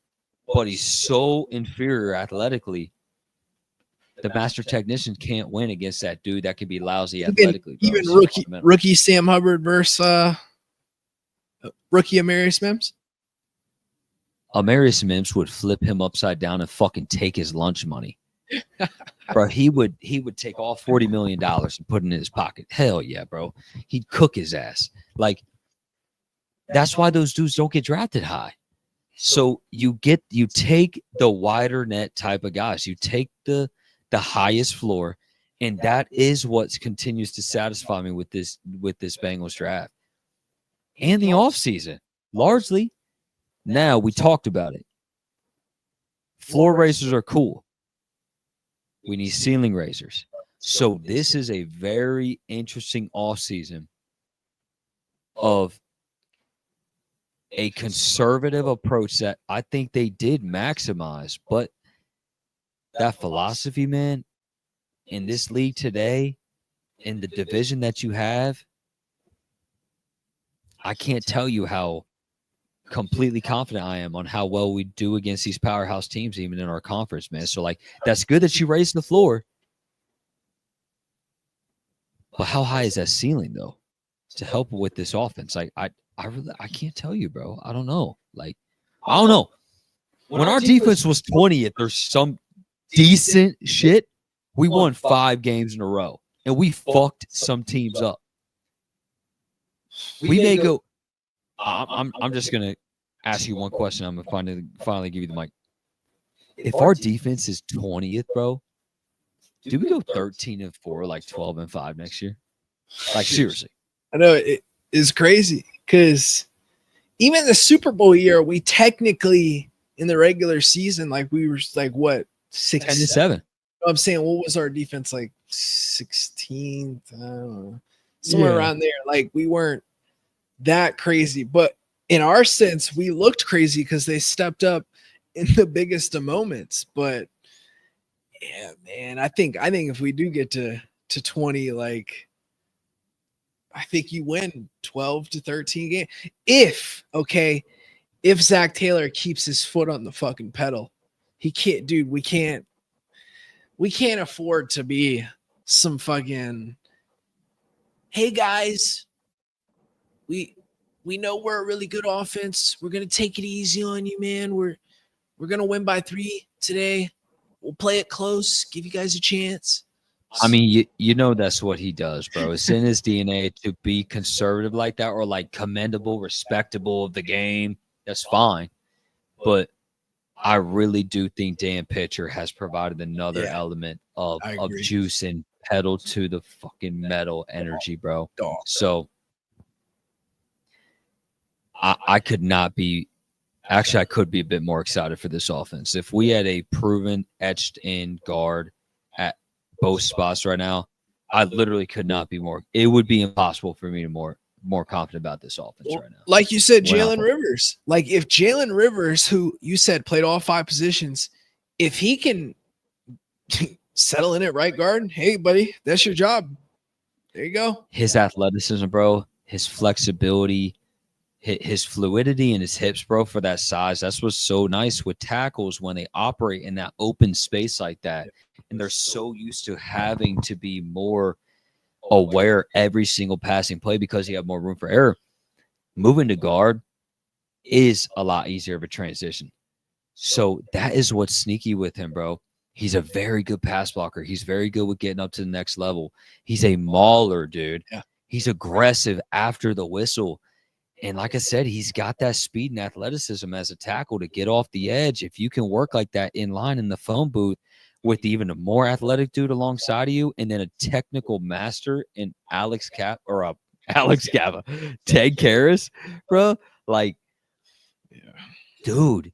but he's so inferior athletically. The master technician can't win against that dude that can be lousy athletically. Even rookie Sam Hubbard versus rookie Amarius Mims. Amarius Mims would flip him upside down and fucking take his lunch money. Bro, he would take all $40 million and put it in his pocket. Hell yeah, bro. He'd cook his ass. Like, that's why those dudes don't get drafted high. So you take the wider net type of guys. You take the highest floor, and that is what continues to satisfy me with this Bengals draft. And the offseason, largely. Now, we talked about it. Floor raisers are cool. We need ceiling raisers. So this is a very interesting offseason of a conservative approach that I think they did maximize. But that philosophy, man, in this league today, in the division that you have, I can't tell you how completely confident I am on how well we do against these powerhouse teams, even in our conference, man. So, like, that's good that you raised the floor. But how high is that ceiling, though, to help with this offense? Like, I can't tell you, bro. I don't know. Like, I don't know. When our defense was 20th, there's some decent shit. We won 5 games in a row, and we fucked some teams up. We may go. I'm just gonna ask you one question. I'm gonna finally give you the mic. If our defense is 20th, bro, do we go 13-4, like 12-5 next year? Like, seriously. I know it is crazy because even the Super Bowl year, we technically in the regular season, like we were like what 10-7. I'm saying, what was our defense like 16th? I don't know, somewhere around there. Like we weren't that crazy, but in our sense, we looked crazy because they stepped up in the biggest of moments. But yeah, man, I think if we do get to 20, like I think you win 12-13 games. If Zach Taylor keeps his foot on the fucking pedal, he can't, dude. We can't afford to be some fucking, hey guys, we know we're a really good offense. We're gonna take it easy on you, man. We're gonna win by 3 today. We'll play it close. Give you guys a chance. I mean, you know that's what he does, bro. It's in his DNA to be conservative like that, or like commendable, respectable of the game. That's fine, but I really do think Dan Pitcher has provided another element of juice and pedal to the fucking metal energy, bro. So I could not be. Actually, I could be a bit more excited for this offense. If we had a proven, etched in guard at both spots right now, I literally could not be more. It would be impossible for me to more confident about this offense right now. Like you said, Jalen Rivers. Like if Jalen Rivers, who you said played all 5 positions, if he can settle in at right guard, hey, buddy, that's your job. There you go. His athleticism, bro, his flexibility, his fluidity in his hips, bro, for that size. That's what's so nice with tackles when they operate in that open space like that. And they're so used to having to be more aware every single passing play because you have more room for error. Moving to guard is a lot easier of a transition. So that is what's sneaky with him, bro. He's a very good pass blocker. He's very good with getting up to the next level. He's a mauler, dude. Yeah. He's aggressive after the whistle. And like I said, he's got that speed and athleticism as a tackle to get off the edge. If you can work like that in line in the phone booth with even a more athletic dude alongside of you, and then a technical master in Ted Karras, bro, like, dude,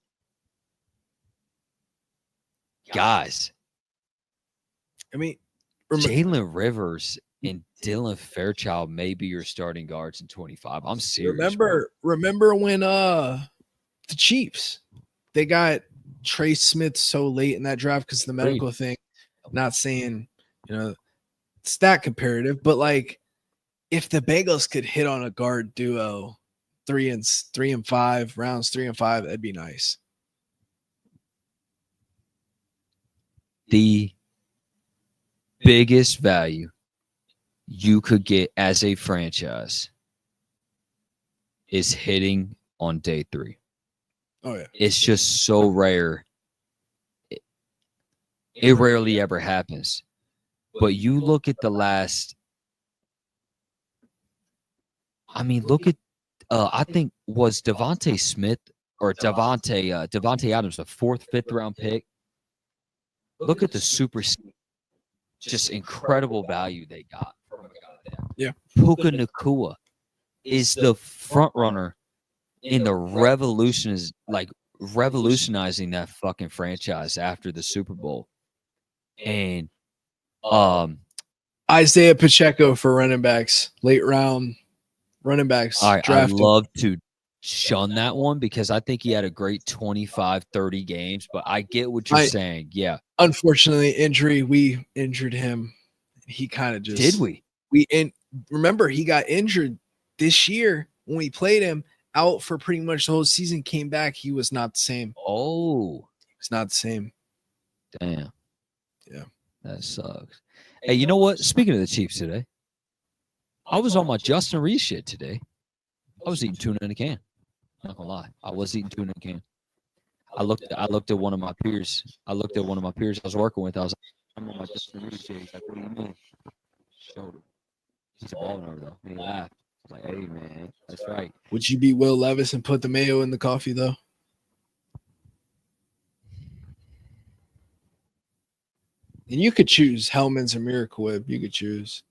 guys. I mean, Jalen Rivers and Dylan Fairchild may be your starting guards in 25. I'm serious. Remember when the Chiefs, they got Trey Smith so late in that draft because of the medical thing. Not saying, it's that comparative, but like if the Bengals could hit on a guard duo 3 and 5 rounds, 3 and 5, that'd be nice. The biggest value you could get as a franchise is hitting on day 3. Oh yeah. It's just so rare. It rarely ever happens. But you look at the last, look at I think was Devontae Smith or Devontae Adams, the 4th, 5th round pick. Look at the super, just incredible value they got from a guy there. Yeah. Puka Nacua is the front runner in the revolutionizing that fucking franchise after the Super Bowl. And Isaiah Pacheco for running backs, late round running backs. I love to shun that one because I think he had a great 25, 30 games, but I get what you're saying. Yeah. Unfortunately, injury, we injured him. He kind of just did we? Remember he got injured this year when we played him out for pretty much the whole season, came back, he was not the same. Oh. He was not the same. Damn. Yeah. That sucks. Hey, you know what? Speaking of the Chiefs today, I was on my Justin Reed shit today. I was eating tuna in a can. Not gonna lie. I was eating tuna in a can. I looked at one of my peers. I was working with. I was like, I'm on my Justin Reed shit. He's like, what do you mean? Showed him. He's balling over though. He laughed. I was like, hey man, that's right. Would you be Will Levis and put the mayo in the coffee though? And you could choose Hellman's or Miracle Whip. You could choose.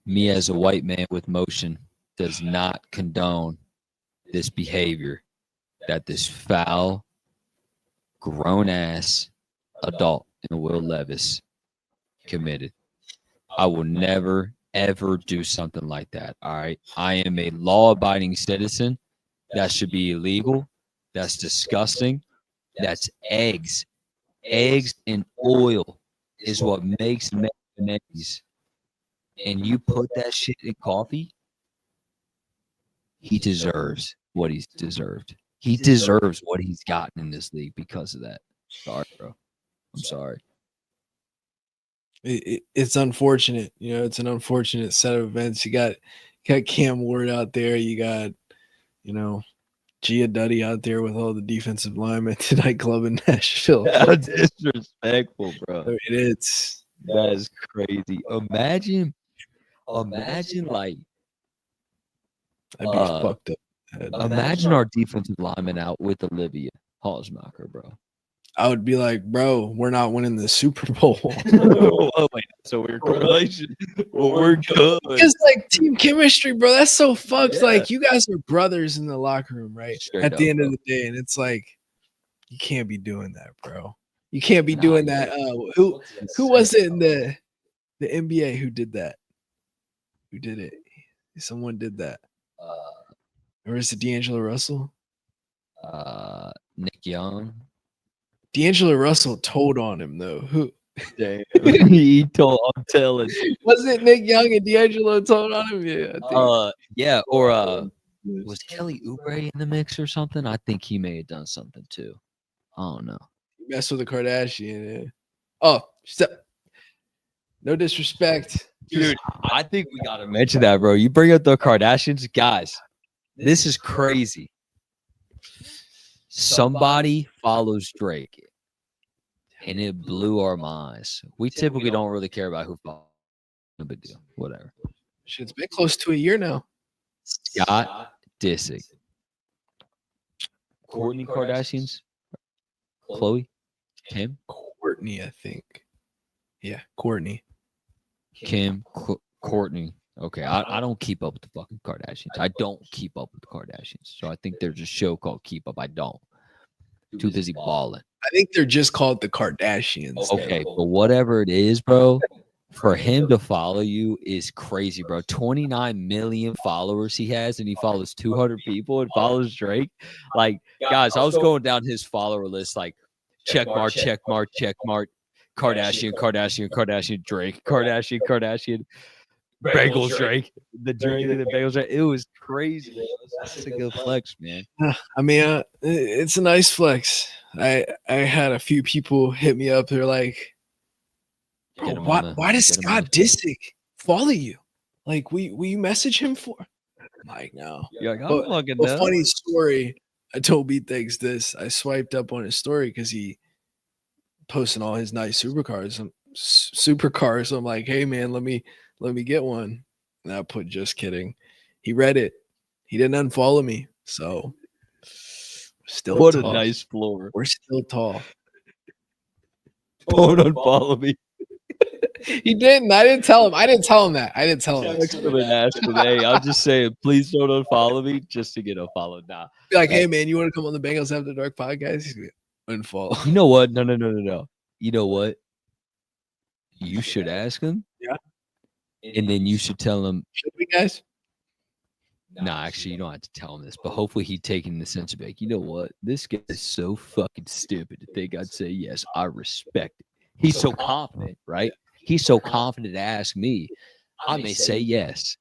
Me as a white man with motion does not condone this behavior that this foul, grown-ass adult in Will Levis committed. I will never, ever do something like that, all right? I am a law-abiding citizen. That should be illegal. That's disgusting. That's eggs. Eggs and oil is what makes mayonnaise. And you put that shit in coffee, he deserves what he's deserved. He deserves what he's gotten in this league because of that. Sorry, bro. I'm sorry. It's unfortunate. It's an unfortunate set of events. You got Cam Ward out there. You got, you know, Gia Duddy out there with all the defensive linemen at the nightclub in Nashville. How disrespectful, bro. I mean, it's That is crazy. Imagine like I'd be fucked up. imagine our defensive lineman out with Olivia Halsmacher, bro. I would be like, bro, we're not winning the Super Bowl. Oh, wait, so we're correlation. Well, we're good. It's like team chemistry, bro. That's so fucked. Like you guys are brothers in the locker room, right? Straight At the up, end bro. of the day, and it's like you can't be doing that, bro. You can't be doing that. Who was it in the NBA who did that? Who did it? Someone did that. Or is it D'Angelo Russell? Nick Young. D'Angelo Russell told on him though. Who Damn. He told. I'm telling. was it? Nick Young and D'Angelo told on him. Yeah, I think. Yeah, or was Kelly Oubre in the mix or something? I think he may have done something too. I don't know. Mess with a Kardashian. Yeah. Oh, no disrespect, Dude, I think we gotta mention that, bro. You bring up the Kardashians, guys. This is crazy. Somebody follows Drake, and it blew our minds. We typically don't really care about who follows. No big deal. Whatever. Shit's been close to a year now. Scott Disick, Kourtney Kardashian's, Chloe, Kim, Courtney, I think. Yeah, Courtney. Kim, Kourtney. Okay, I don't keep up with the fucking Kardashians. I don't keep up with the Kardashians. So I think there's a show called Keep Up. I don't. Too busy balling. I think they're just called the Kardashians. Okay, but whatever it is, bro, for him to follow you is crazy, bro. 29 million followers he has, and he follows 200 people and follows Drake. Like, guys, I was going down his follower list, like, check mark, Kardashian, Drake, Kardashian, Bengals, Drake, the Bengals, Drake. It was crazy. That's a good flex, man. I mean, it's a nice flex. I had a few people hit me up. They're like, bro, why does Scott Disick follow you? Like, we message him for? I'm like, no. You're like, I'm fucking a funny story. I told B Thanks this. I swiped up on his story because he posting all his nice supercars. I'm like, hey man, let me get one. And I put just kidding. He read it. He didn't unfollow me. So still what tall. A nice floor. We're still tall. Don't unfollow me. He didn't. I didn't tell him. I didn't tell him that. Today. I'm just saying, please don't unfollow me just to get unfollowed now. Be like, hey man, you want to come on the Bengals After Dark podcast? He's gonna unfollow. You know what? No. You know what? You should ask him. Yeah. And then you should tell him. Should we, guys? Nah, actually, you don't have to tell him this, but hopefully he's taking the sense of like, you know what? This guy is so fucking stupid to think I'd say yes. I respect it. He's so confident, right? He's so confident to ask me. I may say yes.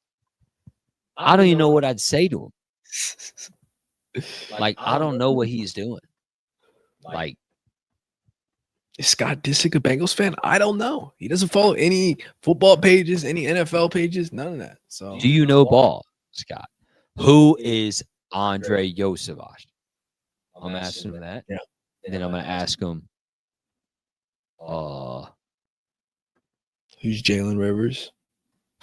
I don't even know what I'd say to him. Like, I don't know what he's doing. Like, is Scott Disick a Bengals fan? I don't know. He doesn't follow any football pages, any NFL pages, none of that. So, do you know ball, Scott? Who is Andre Yosevach? I'm asking him that. Yeah. And then I'm going to ask him, who's Jalen Rivers?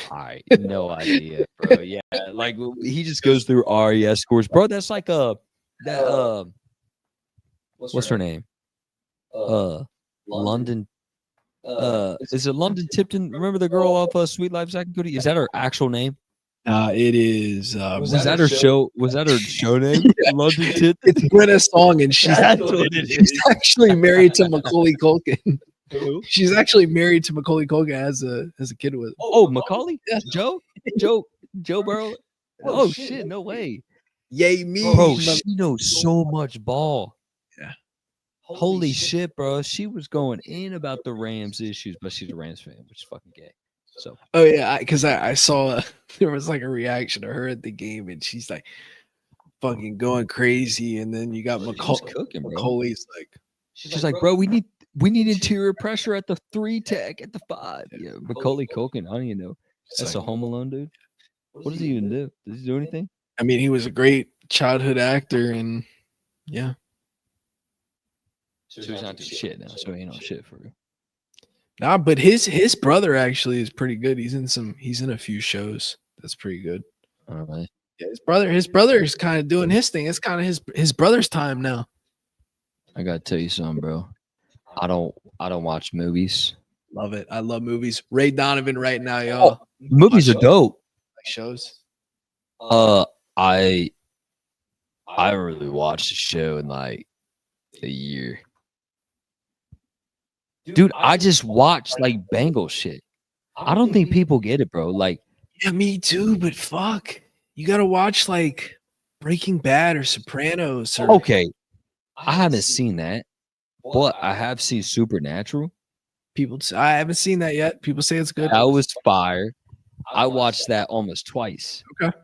I no idea, bro. Yeah, like he just goes through RES scores, bro. That's like what's her name? London. Is it London Tipton? Remember the girl off Sweet Life, Zach and Cody? Is that her actual name? It is. Was that her show? Was that her show name? London Tipton. It's Brenna's song, and she's actually married to Macaulay Culkin. Who? She's actually married to Macaulay Culkin as a kid with. Oh, Macaulay? Yeah. Joe Burrow. Oh shit! No way. Yay me, bro. She knows so much ball. Yeah. Holy shit, bro. She was going in about the Rams issues, but she's a Rams fan, which is fucking gay. So. Oh yeah, because I saw there was like a reaction to her at the game, and she's like fucking going crazy, and then you got Macaulay's like. She's like, bro, we need We need interior pressure at the 3 tech, at the 5. Yeah, Macaulay Culkin. I don't even know. That's a Home Alone dude. What does he even do? Does he do anything? I mean, he was a great childhood actor, and yeah. So he's not doing shit now. So he ain't on shit for real. Nah, but his brother actually is pretty good. He's in a few shows. That's pretty good. All right. Yeah, his brother is kind of doing his thing. It's kind of his brother's time now. I gotta tell you something, bro. I don't watch movies. Love it. I love movies. Ray Donovan right now, y'all. Oh, movies are dope. Like shows. I haven't really watched a show in like a year. Dude, I just watched like Bengals shit. I don't think people get it, bro. Like, yeah, me too. But fuck, you gotta watch like Breaking Bad or Sopranos. Or okay, I haven't seen that, but I have seen Supernatural. I haven't seen that yet. People say it's good. That was fire. I watched that almost twice. Okay.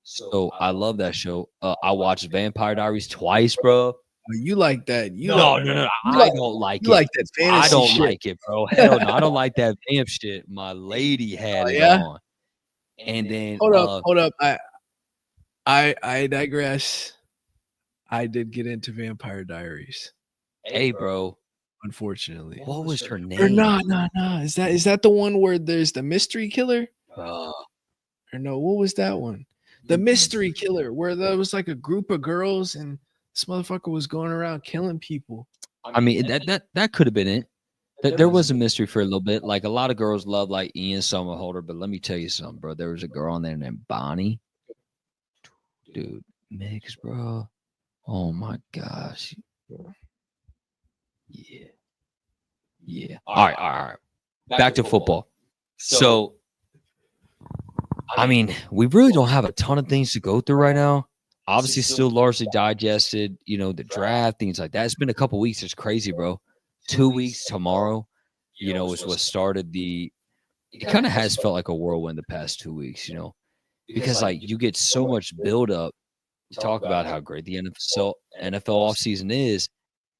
So I love that show. I watched Vampire Diaries twice, bro. You like that? No. I don't like it. You like that fantasy I don't shit. like it, bro. Hell no. I don't like that vamp shit. My lady had it on. And then hold up. I digress. I did get into Vampire Diaries. Hey, bro. Unfortunately. What was her name? Or no. Is that the one where there's the mystery killer? Or no, what was that one? The mystery killer, where there was like a group of girls and this motherfucker was going around killing people. I mean, that could have been it. There was a mystery for a little bit. Like a lot of girls love like Ian Somerhalder, but let me tell you something, bro. There was a girl on there named Bonnie. Dude, Mix, bro. Oh my gosh. Yeah. All right. Back to football. So, I mean, we really don't have a ton of things to go through right now. Obviously, still largely digested, the draft, things like that. It's been a couple weeks. It's crazy, bro. 2 weeks tomorrow, is what started it kind of has felt like a whirlwind the past 2 weeks, because like you get so much buildup to talk about how great the NFL offseason is.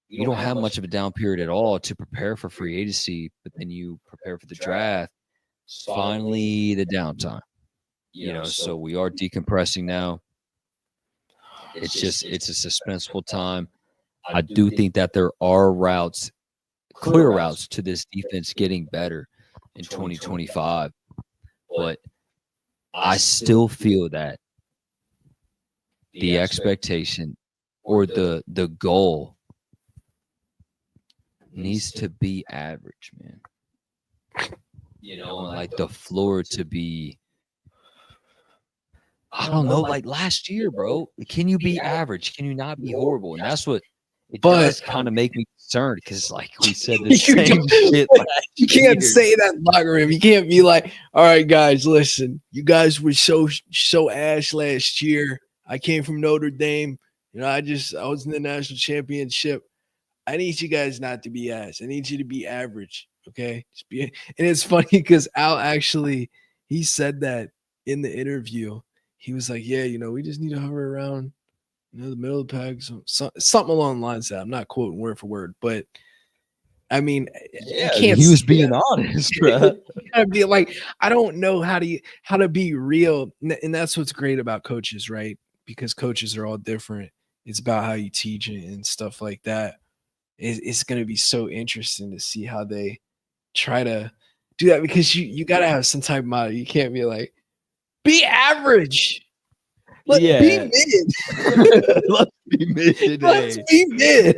You don't have much of a down period at all to prepare for free agency, but then you prepare for the draft. Finally, the downtime, so we are decompressing now. It's a suspenseful time. I do think that there are clear routes to this defense getting better in 2025, but I still feel that the expectation or the goal needs to be average, man. Like the floor to be, I don't know, like last year, bro. Can you be average? Can you not be horrible? And that's what it does kind of make me concerned, because like we said the same shit. You can't say that in the locker room. You can't be like, all right, guys, listen, you guys were so ass last year. I came from Notre Dame. I was in the national championship. I need you guys not to be ass. I need you to be average. Okay. And it's funny because Al actually, he said that in the interview. He was like, yeah, we just need to hover around, the middle of the pack. Something along the lines of that. I'm not quoting word for word, but I mean, yeah, he was being honest, bro. You gotta be like, I don't know how to be real. And that's what's great about coaches, right? Because coaches are all different. It's about how you teach it and stuff like that. It's going to be so interesting to see how they try to do that, because you got to have some type of motto. You can't be like, be average. Let's be mid. Let's be mid today. Let's be mid.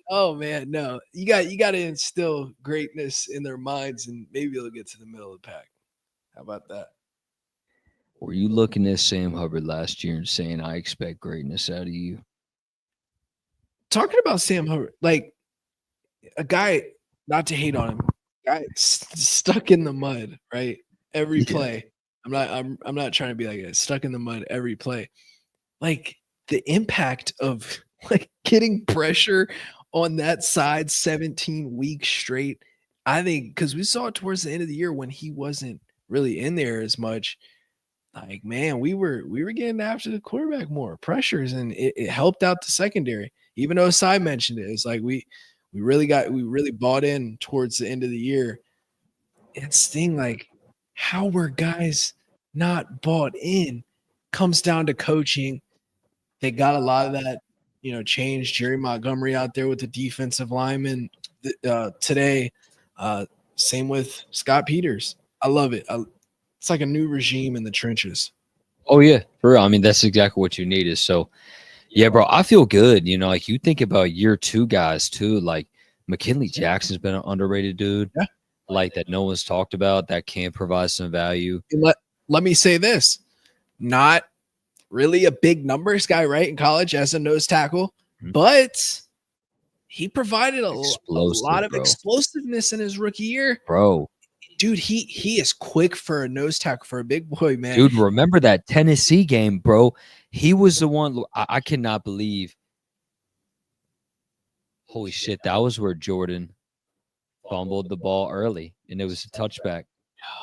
Oh man, no. You got to instill greatness in their minds, and maybe they'll get to the middle of the pack. How about that? Were you looking at Sam Hubbard last year and saying, I expect greatness out of you? Talking about Sam Hubbard, like a guy, not to hate on him, guy stuck in the mud, right? Every play. I'm not trying to be like stuck in the mud every play. Like the impact of like getting pressure on that side 17 weeks straight. I think because we saw it towards the end of the year when he wasn't really in there as much. Like, man, we were getting after the quarterback more pressures, and it helped out the secondary. Even though Cy mentioned it, it's like we We really bought in towards the end of the year. It's thing like how were guys not bought in comes down to coaching. They got a lot of that, change. Jerry Montgomery out there with the defensive lineman today. Same with Scott Peters. I love it. It's like a new regime in the trenches. Oh yeah, for real. I mean, that's exactly what you need. Is so. Yeah, bro. I feel good. Like you think about year 2 guys too. Like McKinley Jackson's been an underrated dude. Yeah. Like that no one's talked about that can provide some value. And let me say this: not really a big numbers guy, right? In college as a nose tackle, but he provided a lot of explosiveness in his rookie year. Bro. Dude, he is quick for a nose tackle for a big boy, man. Dude, remember that Tennessee game, bro? He was the one. I cannot believe. Holy shit, that was where Jordan fumbled the ball early, and it was a touchback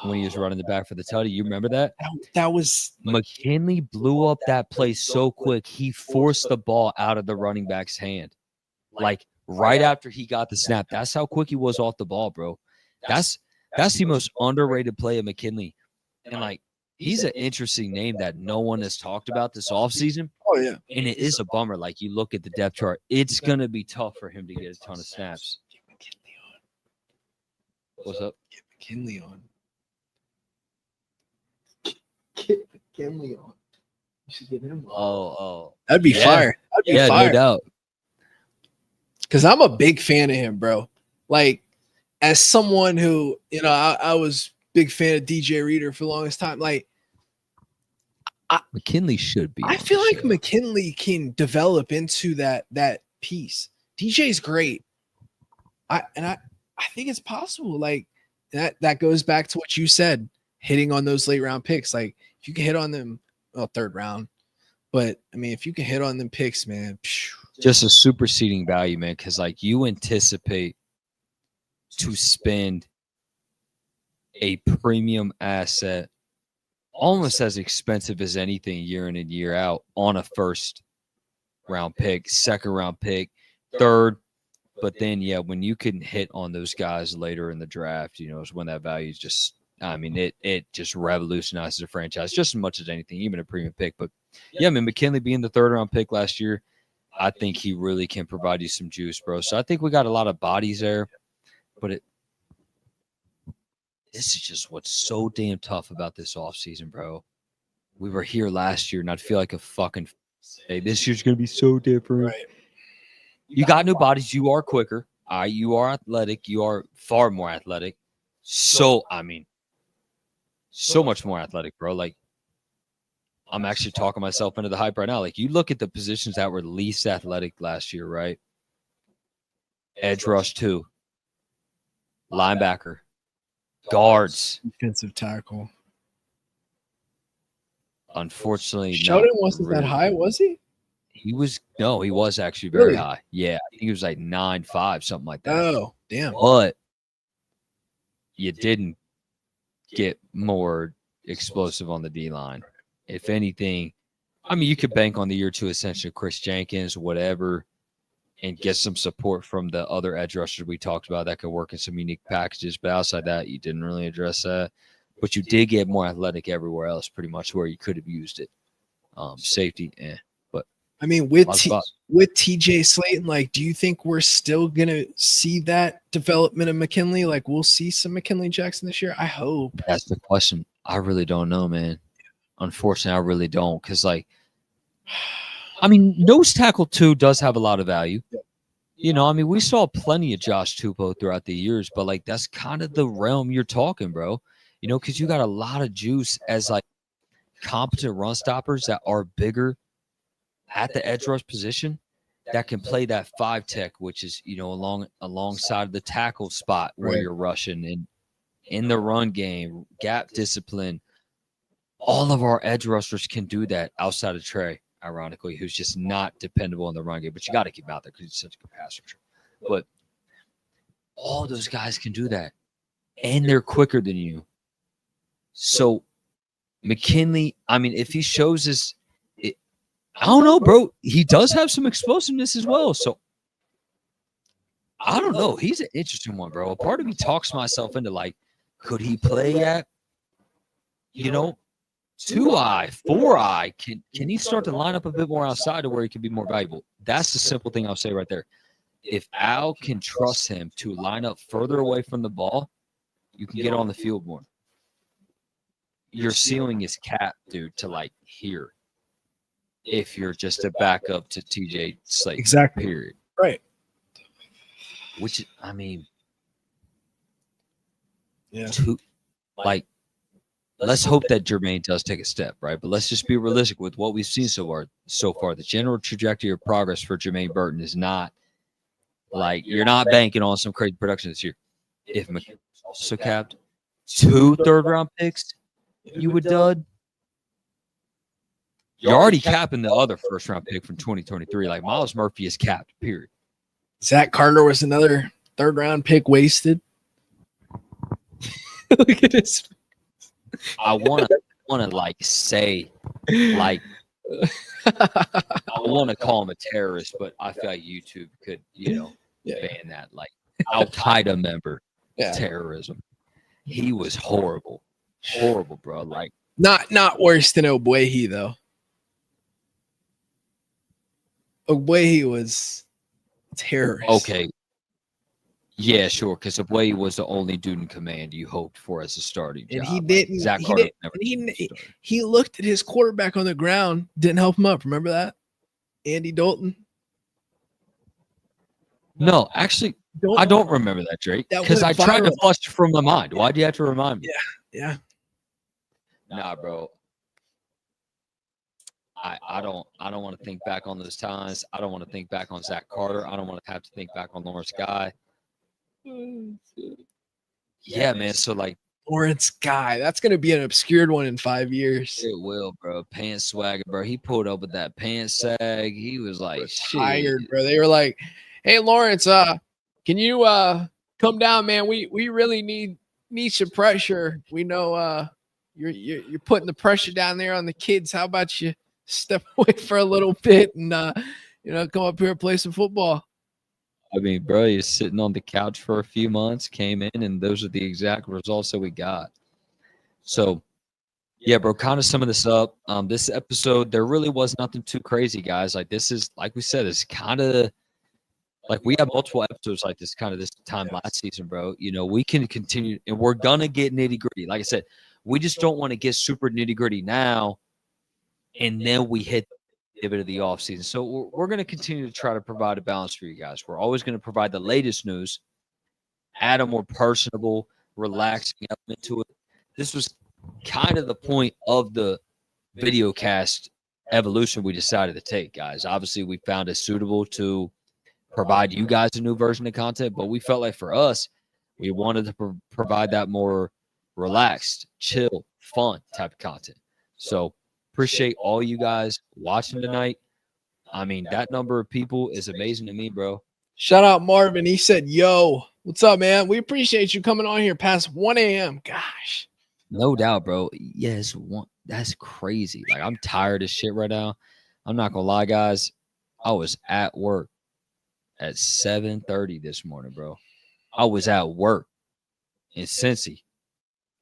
when he was running the back for the tutty. You remember that? That was McKinley blew up that play so quick. He forced the ball out of the running back's hand, like right after he got the snap. That's how quick he was off the ball, bro. That's the most underrated play of McKinley, and like he's an interesting name that no one has talked about this offseason. Oh yeah, and it is a bummer. Like you look at the depth chart, it's gonna be tough for him to get a ton of snaps. What's up? Get McKinley on. Get McKinley on. You should get him on. Oh, that'd be fire. That'd be fire. No doubt. Because I'm a big fan of him, bro. Like, as someone who, I was big fan of DJ Reader for the longest time. Like, McKinley should be. I feel like McKinley can develop into that piece. DJ's great. I think it's possible. Like that goes back to what you said, hitting on those late round picks. Like if you can hit on them, third round. But I mean, if you can hit on them picks, man, just a superseding value, man. Because like you anticipate to spend a premium asset almost as expensive as anything year in and year out on a first round pick, second round pick, third. But then, yeah, when you can hit on those guys later in the draft, is when that value is just, I mean, it just revolutionizes the franchise just as much as anything, even a premium pick. But yeah, I mean, McKinley being the third round pick last year, I think he really can provide you some juice, bro. So I think we got a lot of bodies there, but this is just what's so damn tough about this offseason, bro. We were here last year, and I'd feel like a fucking hey, this year's gonna be so different. Right. You got new bodies. You are quicker. You are athletic. You are far more athletic. So, I mean, so much more athletic, bro. Like, I'm actually talking myself into the hype right now. Like, you look at the positions that were least athletic last year, right? Edge rush 2, linebacker, guards, defensive tackle. Unfortunately, Sheldon wasn't that high, was he? He was actually very high. Yeah, I think he was like 9'5", something like that. Oh, damn. But you didn't get more explosive on the D line. If anything, I mean, you could bank on the year 2 ascension of Chris Jenkins, whatever, and get some support from the other edge rushers we talked about that could work in some unique packages. But outside that, you didn't really address that. But you did get more athletic everywhere else, pretty much where you could have used it. Safety, But I mean, with TJ Slayton, like, do you think we're still gonna see that development of McKinley? Like, we'll see some McKinley Jackson this year. I hope. That's the question. I really don't know, man. Unfortunately, I really don't, because like, I mean, nose tackle 2 does have a lot of value. I mean, we saw plenty of Josh Tupou throughout the years, but like, that's kind of the realm you're talking, bro. Because you got a lot of juice as like competent run stoppers that are bigger at the edge rush position that can play that 5 tech, which is, alongside the tackle spot where you're rushing and in the run game, gap discipline. All of our edge rushers can do that outside of Trey, ironically, who's just not dependable in the run game, but you got to keep him out there because he's such a capacitor. But all those guys can do that, and they're quicker than you. So McKinley, I mean, if he shows I don't know, bro. He does have some explosiveness as well. So I don't know. He's an interesting one, bro. A part of me talks myself into like, could he play at, 2-eye, 4-eye? Can he start to line up a bit more outside to where he can be more valuable? That's the simple thing I'll say right there. If Al can trust him to line up further away from the ball, you can get on the field more. Your ceiling is capped, dude, to like here. If you're just a backup to TJ Slate, Exactly. Period. Right. Which I mean, Yeah. Let's hope that Jermaine does take a step, right? But let's just be realistic with what we've seen so far. The general trajectory of progress for Jermaine Burton is not like you're not banking on some crazy production this year. If McKinnon also capped 2 third-round picks, you would dud. You're already capping the other first-round pick from 2023. Like Miles Murphy is capped, period. Zach Carter was another third-round pick wasted. Look at this. I want to like say, like, I want to call him a terrorist, but I feel like YouTube could, ban that. Like Al Qaeda member terrorism. He was horrible, bro. Like not worse than Ogbuehi though. Ogbuehi was terrorist. Okay. Yeah, sure. Because Ogbuehi was the only dude in command you hoped for as a starting and job. he didn't. Zach he, Carter didn't never he looked at his quarterback on the ground, didn't help him up. Remember that, Andy Dalton? No, actually, I don't remember that, Drake. Because I tried to flush it from my mind. Why do you have to remind me? Yeah. Nah, bro. I don't want to think back on those times. I don't want to think back on Zach Carter. I don't want to have to think back on Lawrence Guy. Yeah, man. So like Lawrence Guy, that's gonna be an obscured one in 5 years. It will, bro. Pants swagger, bro. He pulled up with that pants sag. He was like, tired, bro. They were like, "Hey, Lawrence, can you come down, man? We really need some pressure. We know you're putting the pressure down there on the kids. How about you step away for a little bit and come up here and play some football?" I mean, bro, he's sitting on the couch for a few months, came in, and those are the exact results that we got. So, yeah, bro, kind of summing this up. This episode, there really was nothing too crazy, guys. Like, this is, like we said, it's kind of like we have multiple episodes like this kind of this time last season, bro. We can continue, and we're going to get nitty-gritty. Like I said, we just don't want to get super nitty-gritty now, and then we hit a bit of the offseason. So we're going to continue to try to provide a balance for you guys. We're always going to provide the latest news, add a more personable, relaxing element to it. This was kind of the point of the video cast evolution we decided to take, guys. Obviously, we found it suitable to provide you guys a new version of content, but we felt like for us, we wanted to provide that more relaxed, chill, fun type of content. So appreciate all you guys watching tonight. I mean, that number of people is amazing to me, bro. Shout out Marvin. He said, "Yo, what's up, man? We appreciate you coming on here past 1 a.m. Gosh. No doubt, bro. Yes, that's crazy. Like, I'm tired of shit right now. I'm not gonna lie, guys. I was at work at 7:30 this morning, bro. I was at work in Cincy.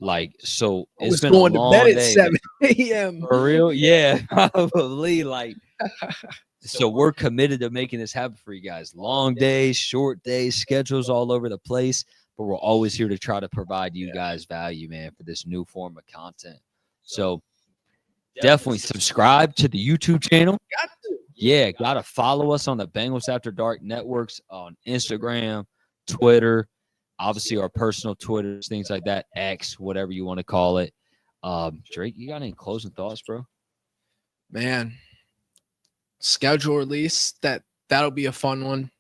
Like, so it's been going a long to bed at day, 7 a.m. For real? Yeah, probably. Like, so we're committed to making this happen for you guys. Long days, short days, schedules all over the place, but we're always here to try to provide you guys value, man, for this new form of content. So definitely subscribe to the YouTube channel. Got to. Yeah, got to follow us on the Bengals After Dark networks on Instagram, Twitter, obviously our personal Twitters, things like that, X, whatever you want to call it. Drake, you got any closing thoughts, bro? Man, schedule release, that'll be a fun one.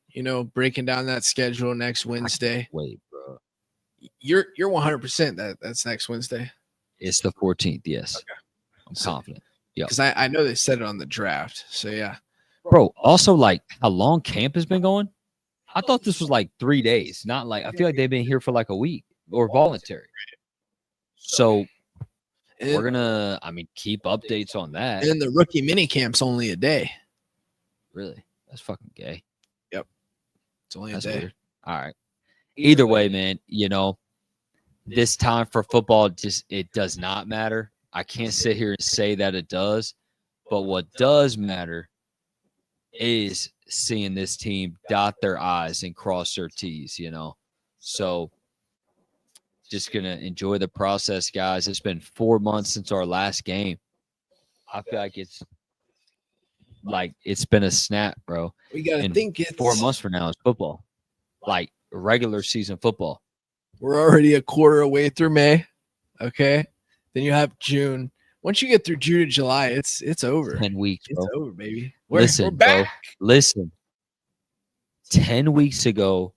Breaking down that schedule next Wednesday. Wait, bro. You're 100% that's next Wednesday. It's the 14th, yes. Okay. I'm confident. Yeah. Because I know they said it on the draft. So yeah. Bro, also like how long camp has been going? I thought this was like 3 days, not like I feel like they've been here for like a week or voluntary. So we're gonna, keep updates on that. And the rookie mini camp's only a day. Really? That's fucking gay. Yep. It's only That's a day. Weird. All right. Either way, man, this time for football, it does not matter. I can't sit here and say that it does, but what does matter is seeing this team dot their I's and cross their T's, So just going to enjoy the process, guys. It's been 4 months since our last game. I feel like it's been a snap, bro. We got to think it's 4 months from now is football, like regular season football. We're already a quarter away through May. Okay. Then you have June. Once you get through June and July, it's over. 10 weeks, bro. It's over, baby. We're back. Bro. Listen. 10 weeks ago,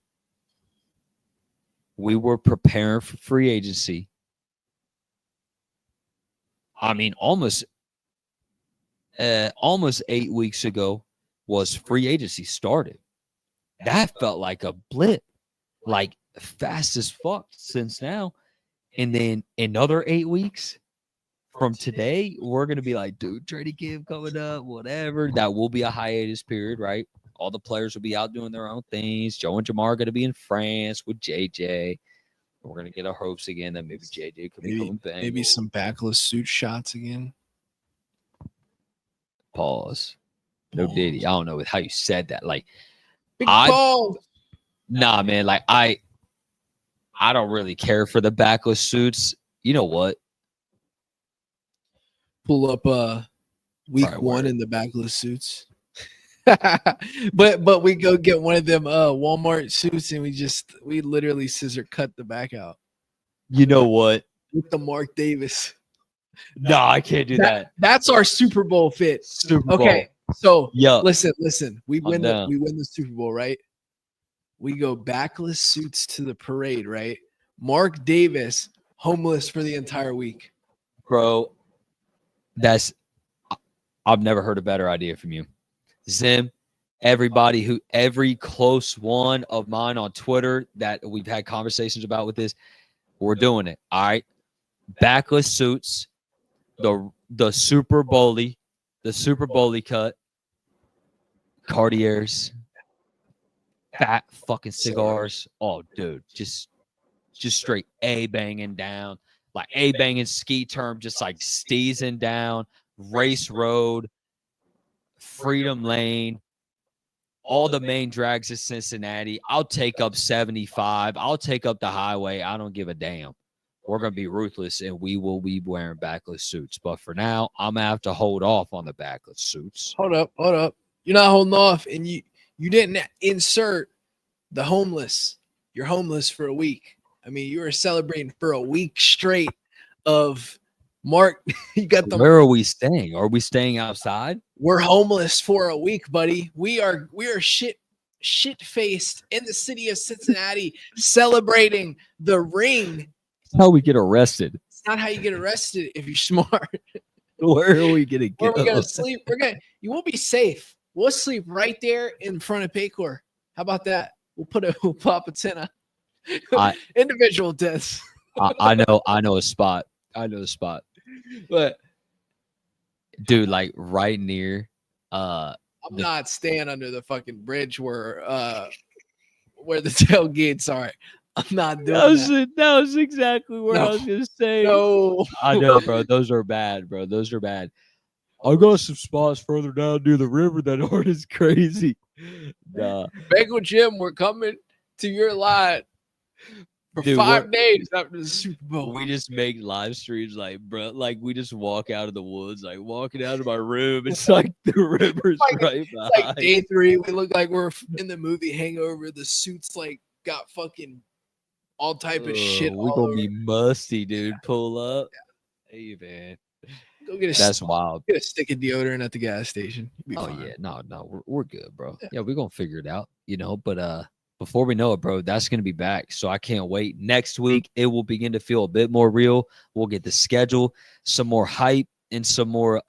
we were preparing for free agency. I mean, almost 8 weeks ago was free agency started. That felt like a blip, like fast as fuck since now. And then another 8 weeks from today, we're going to be like, dude, training camp coming up, whatever. That will be a hiatus period, right? All the players will be out doing their own things. Joe and Jamar are going to be in France with JJ. We're going to get our hopes again that maybe JJ could be coming back. Maybe some backless suit shots again. Pause. No Diddy. I don't know how you said that. Like, nah, man. Like, I don't really care for the backless suits. You know what? Pull up week one in the backless suits. but we go get one of them Walmart suits and we literally scissor cut the back out. You know what? With the Mark Davis. No, I can't do that. That's our Super Bowl fit. Super Bowl. Okay. So yeah, listen. We win the Super Bowl, right? We go backless suits to the parade, right? Mark Davis homeless for the entire week. Bro, I've never heard a better idea from you. Zim, every close one of mine on Twitter that we've had conversations about with this, we're doing it. All right. Backless suits, the Super Bowly cut, Cartiers, fat fucking cigars. Oh, dude, just straight A banging down, like A banging ski term, just like steezing down, race road, Freedom Lane, all the main drags of Cincinnati. I'll take up 75. I'll take up the highway. I don't give a damn. We're going to be ruthless, and we will be wearing backless suits. But for now, I'm going to have to hold off on the backless suits. Hold up. You're not holding off, and you didn't insert the homeless. You're homeless for a week. I mean, you were celebrating for a week straight of Mark. You got Where are we staying? Are we staying outside? We're homeless for a week, buddy. We are shit-faced in the city of Cincinnati celebrating the ring. That's how we get arrested. It's not how you get arrested if you're smart. Where are we gonna go? Where are we gonna sleep? You won't be safe. We'll sleep right there in front of Paycor. How about that? We'll pop a tent on. Individual deaths. I know a spot. But dude, like right near I'm not staying under the fucking bridge where the tailgates are. I'm not doing that. That was exactly what I was gonna say. No. I know, bro. Those are bad, bro. I got some spots further down near the river that aren't as crazy. Nah. Bengal Jim, we're coming to your lot for 5 days after the Super Bowl. We just make live streams like, bro, like we just walk out of the woods, like walking out of my room. It's like the river's right behind. It's like day 3. We look like we're in the movie Hangover. The suits like got fucking all type of shit. We're gonna be musty, dude. Pull up. Yeah. Hey, man. Go get That's wild. Get a stick of deodorant at the gas station. Fine. Yeah, no, we're good, bro. Yeah, we're gonna figure it out, But before we know it, bro, that's gonna be back. So I can't wait. Next week, it will begin to feel a bit more real. We'll get the schedule, some more hype, and some more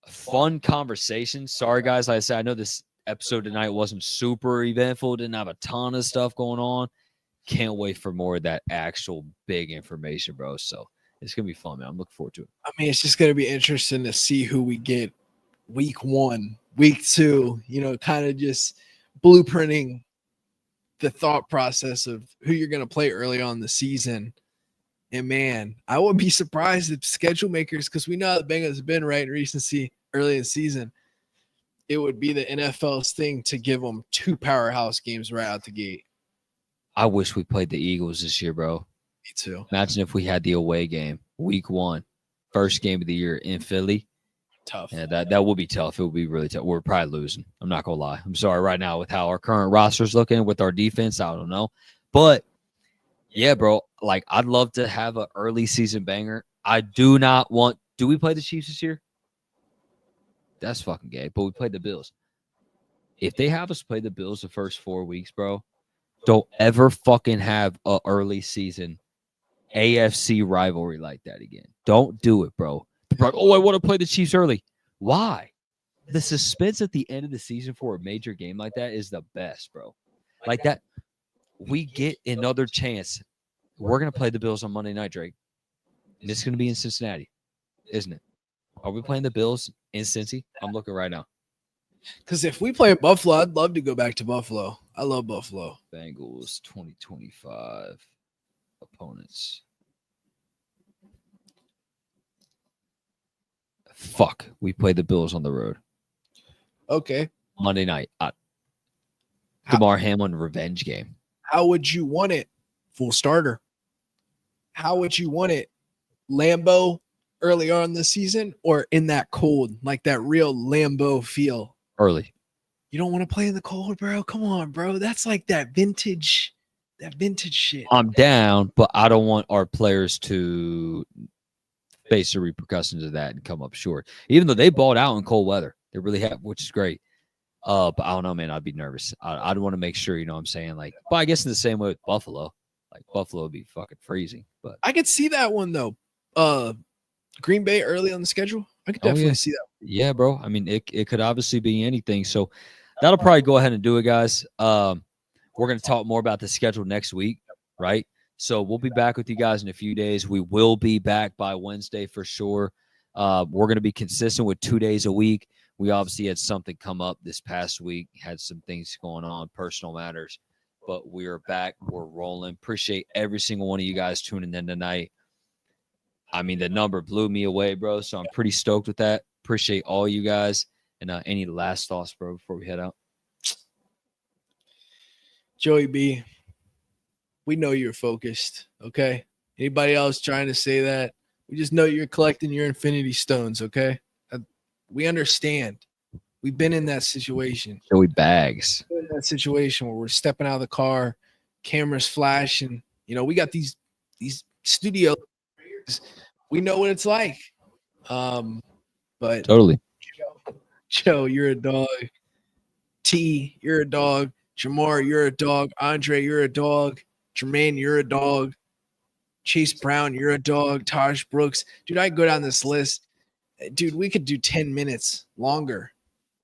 fun conversations. Sorry, guys. Like I said, I know this episode tonight wasn't super eventful, didn't have a ton of stuff going on. Can't wait for more of that actual big information, bro. So it's gonna be fun, man. I'm looking forward to it. I mean, it's just gonna be interesting to see who we get week 1, week 2, kind of just blueprinting the thought process of who you're going to play early on in the season. And man, I wouldn't be surprised if schedule makers, because we know how the Bengals have been right in recency early in the season, it would be the NFL's thing to give them 2 powerhouse games right out the gate. I wish we played the Eagles this year, bro. Me too. Imagine if we had the away game, week 1, first game of the year in Philly. Tough. Yeah, that would be tough. It would be really tough. We're probably losing. I'm not gonna lie. I'm sorry right now with how our current roster's looking with our defense. I don't know, but yeah, bro. Like I'd love to have an early season banger. I do not want. Do we play the Chiefs this year? That's fucking gay. But we played the Bills. If they have us play the Bills the first 4 weeks, bro, don't ever fucking have a early season AFC rivalry like that again. Don't do it, bro. Like, oh, I want to play the Chiefs early. Why? The suspense at the end of the season for a major game like that is the best, bro. Like that, we get another chance. We're going to play the Bills on Monday night, Drake. And it's going to be in Cincinnati, isn't it? Are we playing the Bills in Cincy? I'm looking right now. Because if we play Buffalo, I'd love to go back to Buffalo. I love Buffalo. Bengals 2025 opponents. Fuck. We play the Bills on the road. Okay. Monday night. DeMar Hamlin revenge game. How would you want it? Full starter. How would you want it? Lambeau early on in the season or in that cold, like that real Lambeau feel? Early. You don't want to play in the cold, bro? Come on, bro. That's like that vintage shit. I'm down, but I don't want our players to face the repercussions of that and come up short. Even though they balled out in cold weather. They really have, which is great. But I don't know, man. I'd be nervous. I'd want to make sure, you know what I'm saying? Like, but I guess in the same way with Buffalo. Like, Buffalo would be fucking freezing. But I could see that one, though. Green Bay early on the schedule. I could definitely see that. Yeah, bro. I mean, it could obviously be anything. So that'll probably go ahead and do it, guys. We're going to talk more about the schedule next week, right? So we'll be back with you guys in a few days. We will be back by Wednesday for sure. We're going to be consistent with 2 days a week. We obviously had something come up this past week, had some things going on, personal matters, but we are back. We're rolling. Appreciate every single one of you guys tuning in tonight. I mean, the number blew me away, bro, so I'm pretty stoked with that. Appreciate all you guys. And any last thoughts, bro, before we head out? Joey B, we know you're focused, okay? Anybody else trying to say that? We just know you're collecting your infinity stones, okay? We understand. We've been in that situation. Joey Bags. In that situation where we're stepping out of the car, cameras flashing. You know, we got these studios. We know what it's like. But Totally. Joe, you're a dog. T, you're a dog. Jamar, you're a dog. Andre, you're a dog. Jermaine, you're a dog. Chase Brown, you're a dog. Taj Brooks. Dude, I go down this list. Dude, we could do 10 minutes longer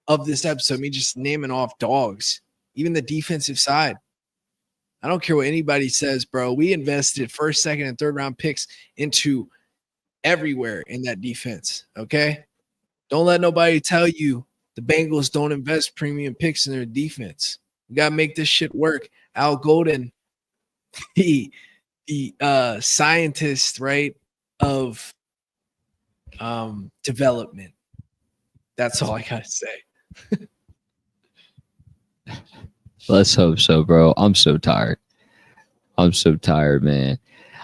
of this episode, me just naming off dogs, even the defensive side. I don't care what anybody says, bro. We invested first, second, and third round picks into everywhere in that defense, okay? Don't let nobody tell you the Bengals don't invest premium picks in their defense. We got to make this shit work. Al Golden, the scientist, right, of development. That's all I gotta say. Let's hope so, bro. I'm so tired. I'm so tired, man.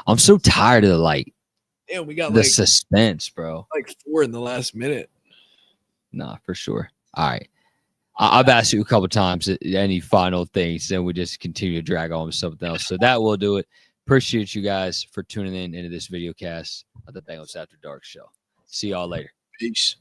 I'm so tired of We got the suspense, bro. Like 4 in the last minute. Nah, for sure. All right. I've asked you a couple times any final things, then we just continue to drag on with something else. So that will do it. Appreciate you guys for tuning in into this video cast of the Bengals After Dark show. See y'all later. Peace.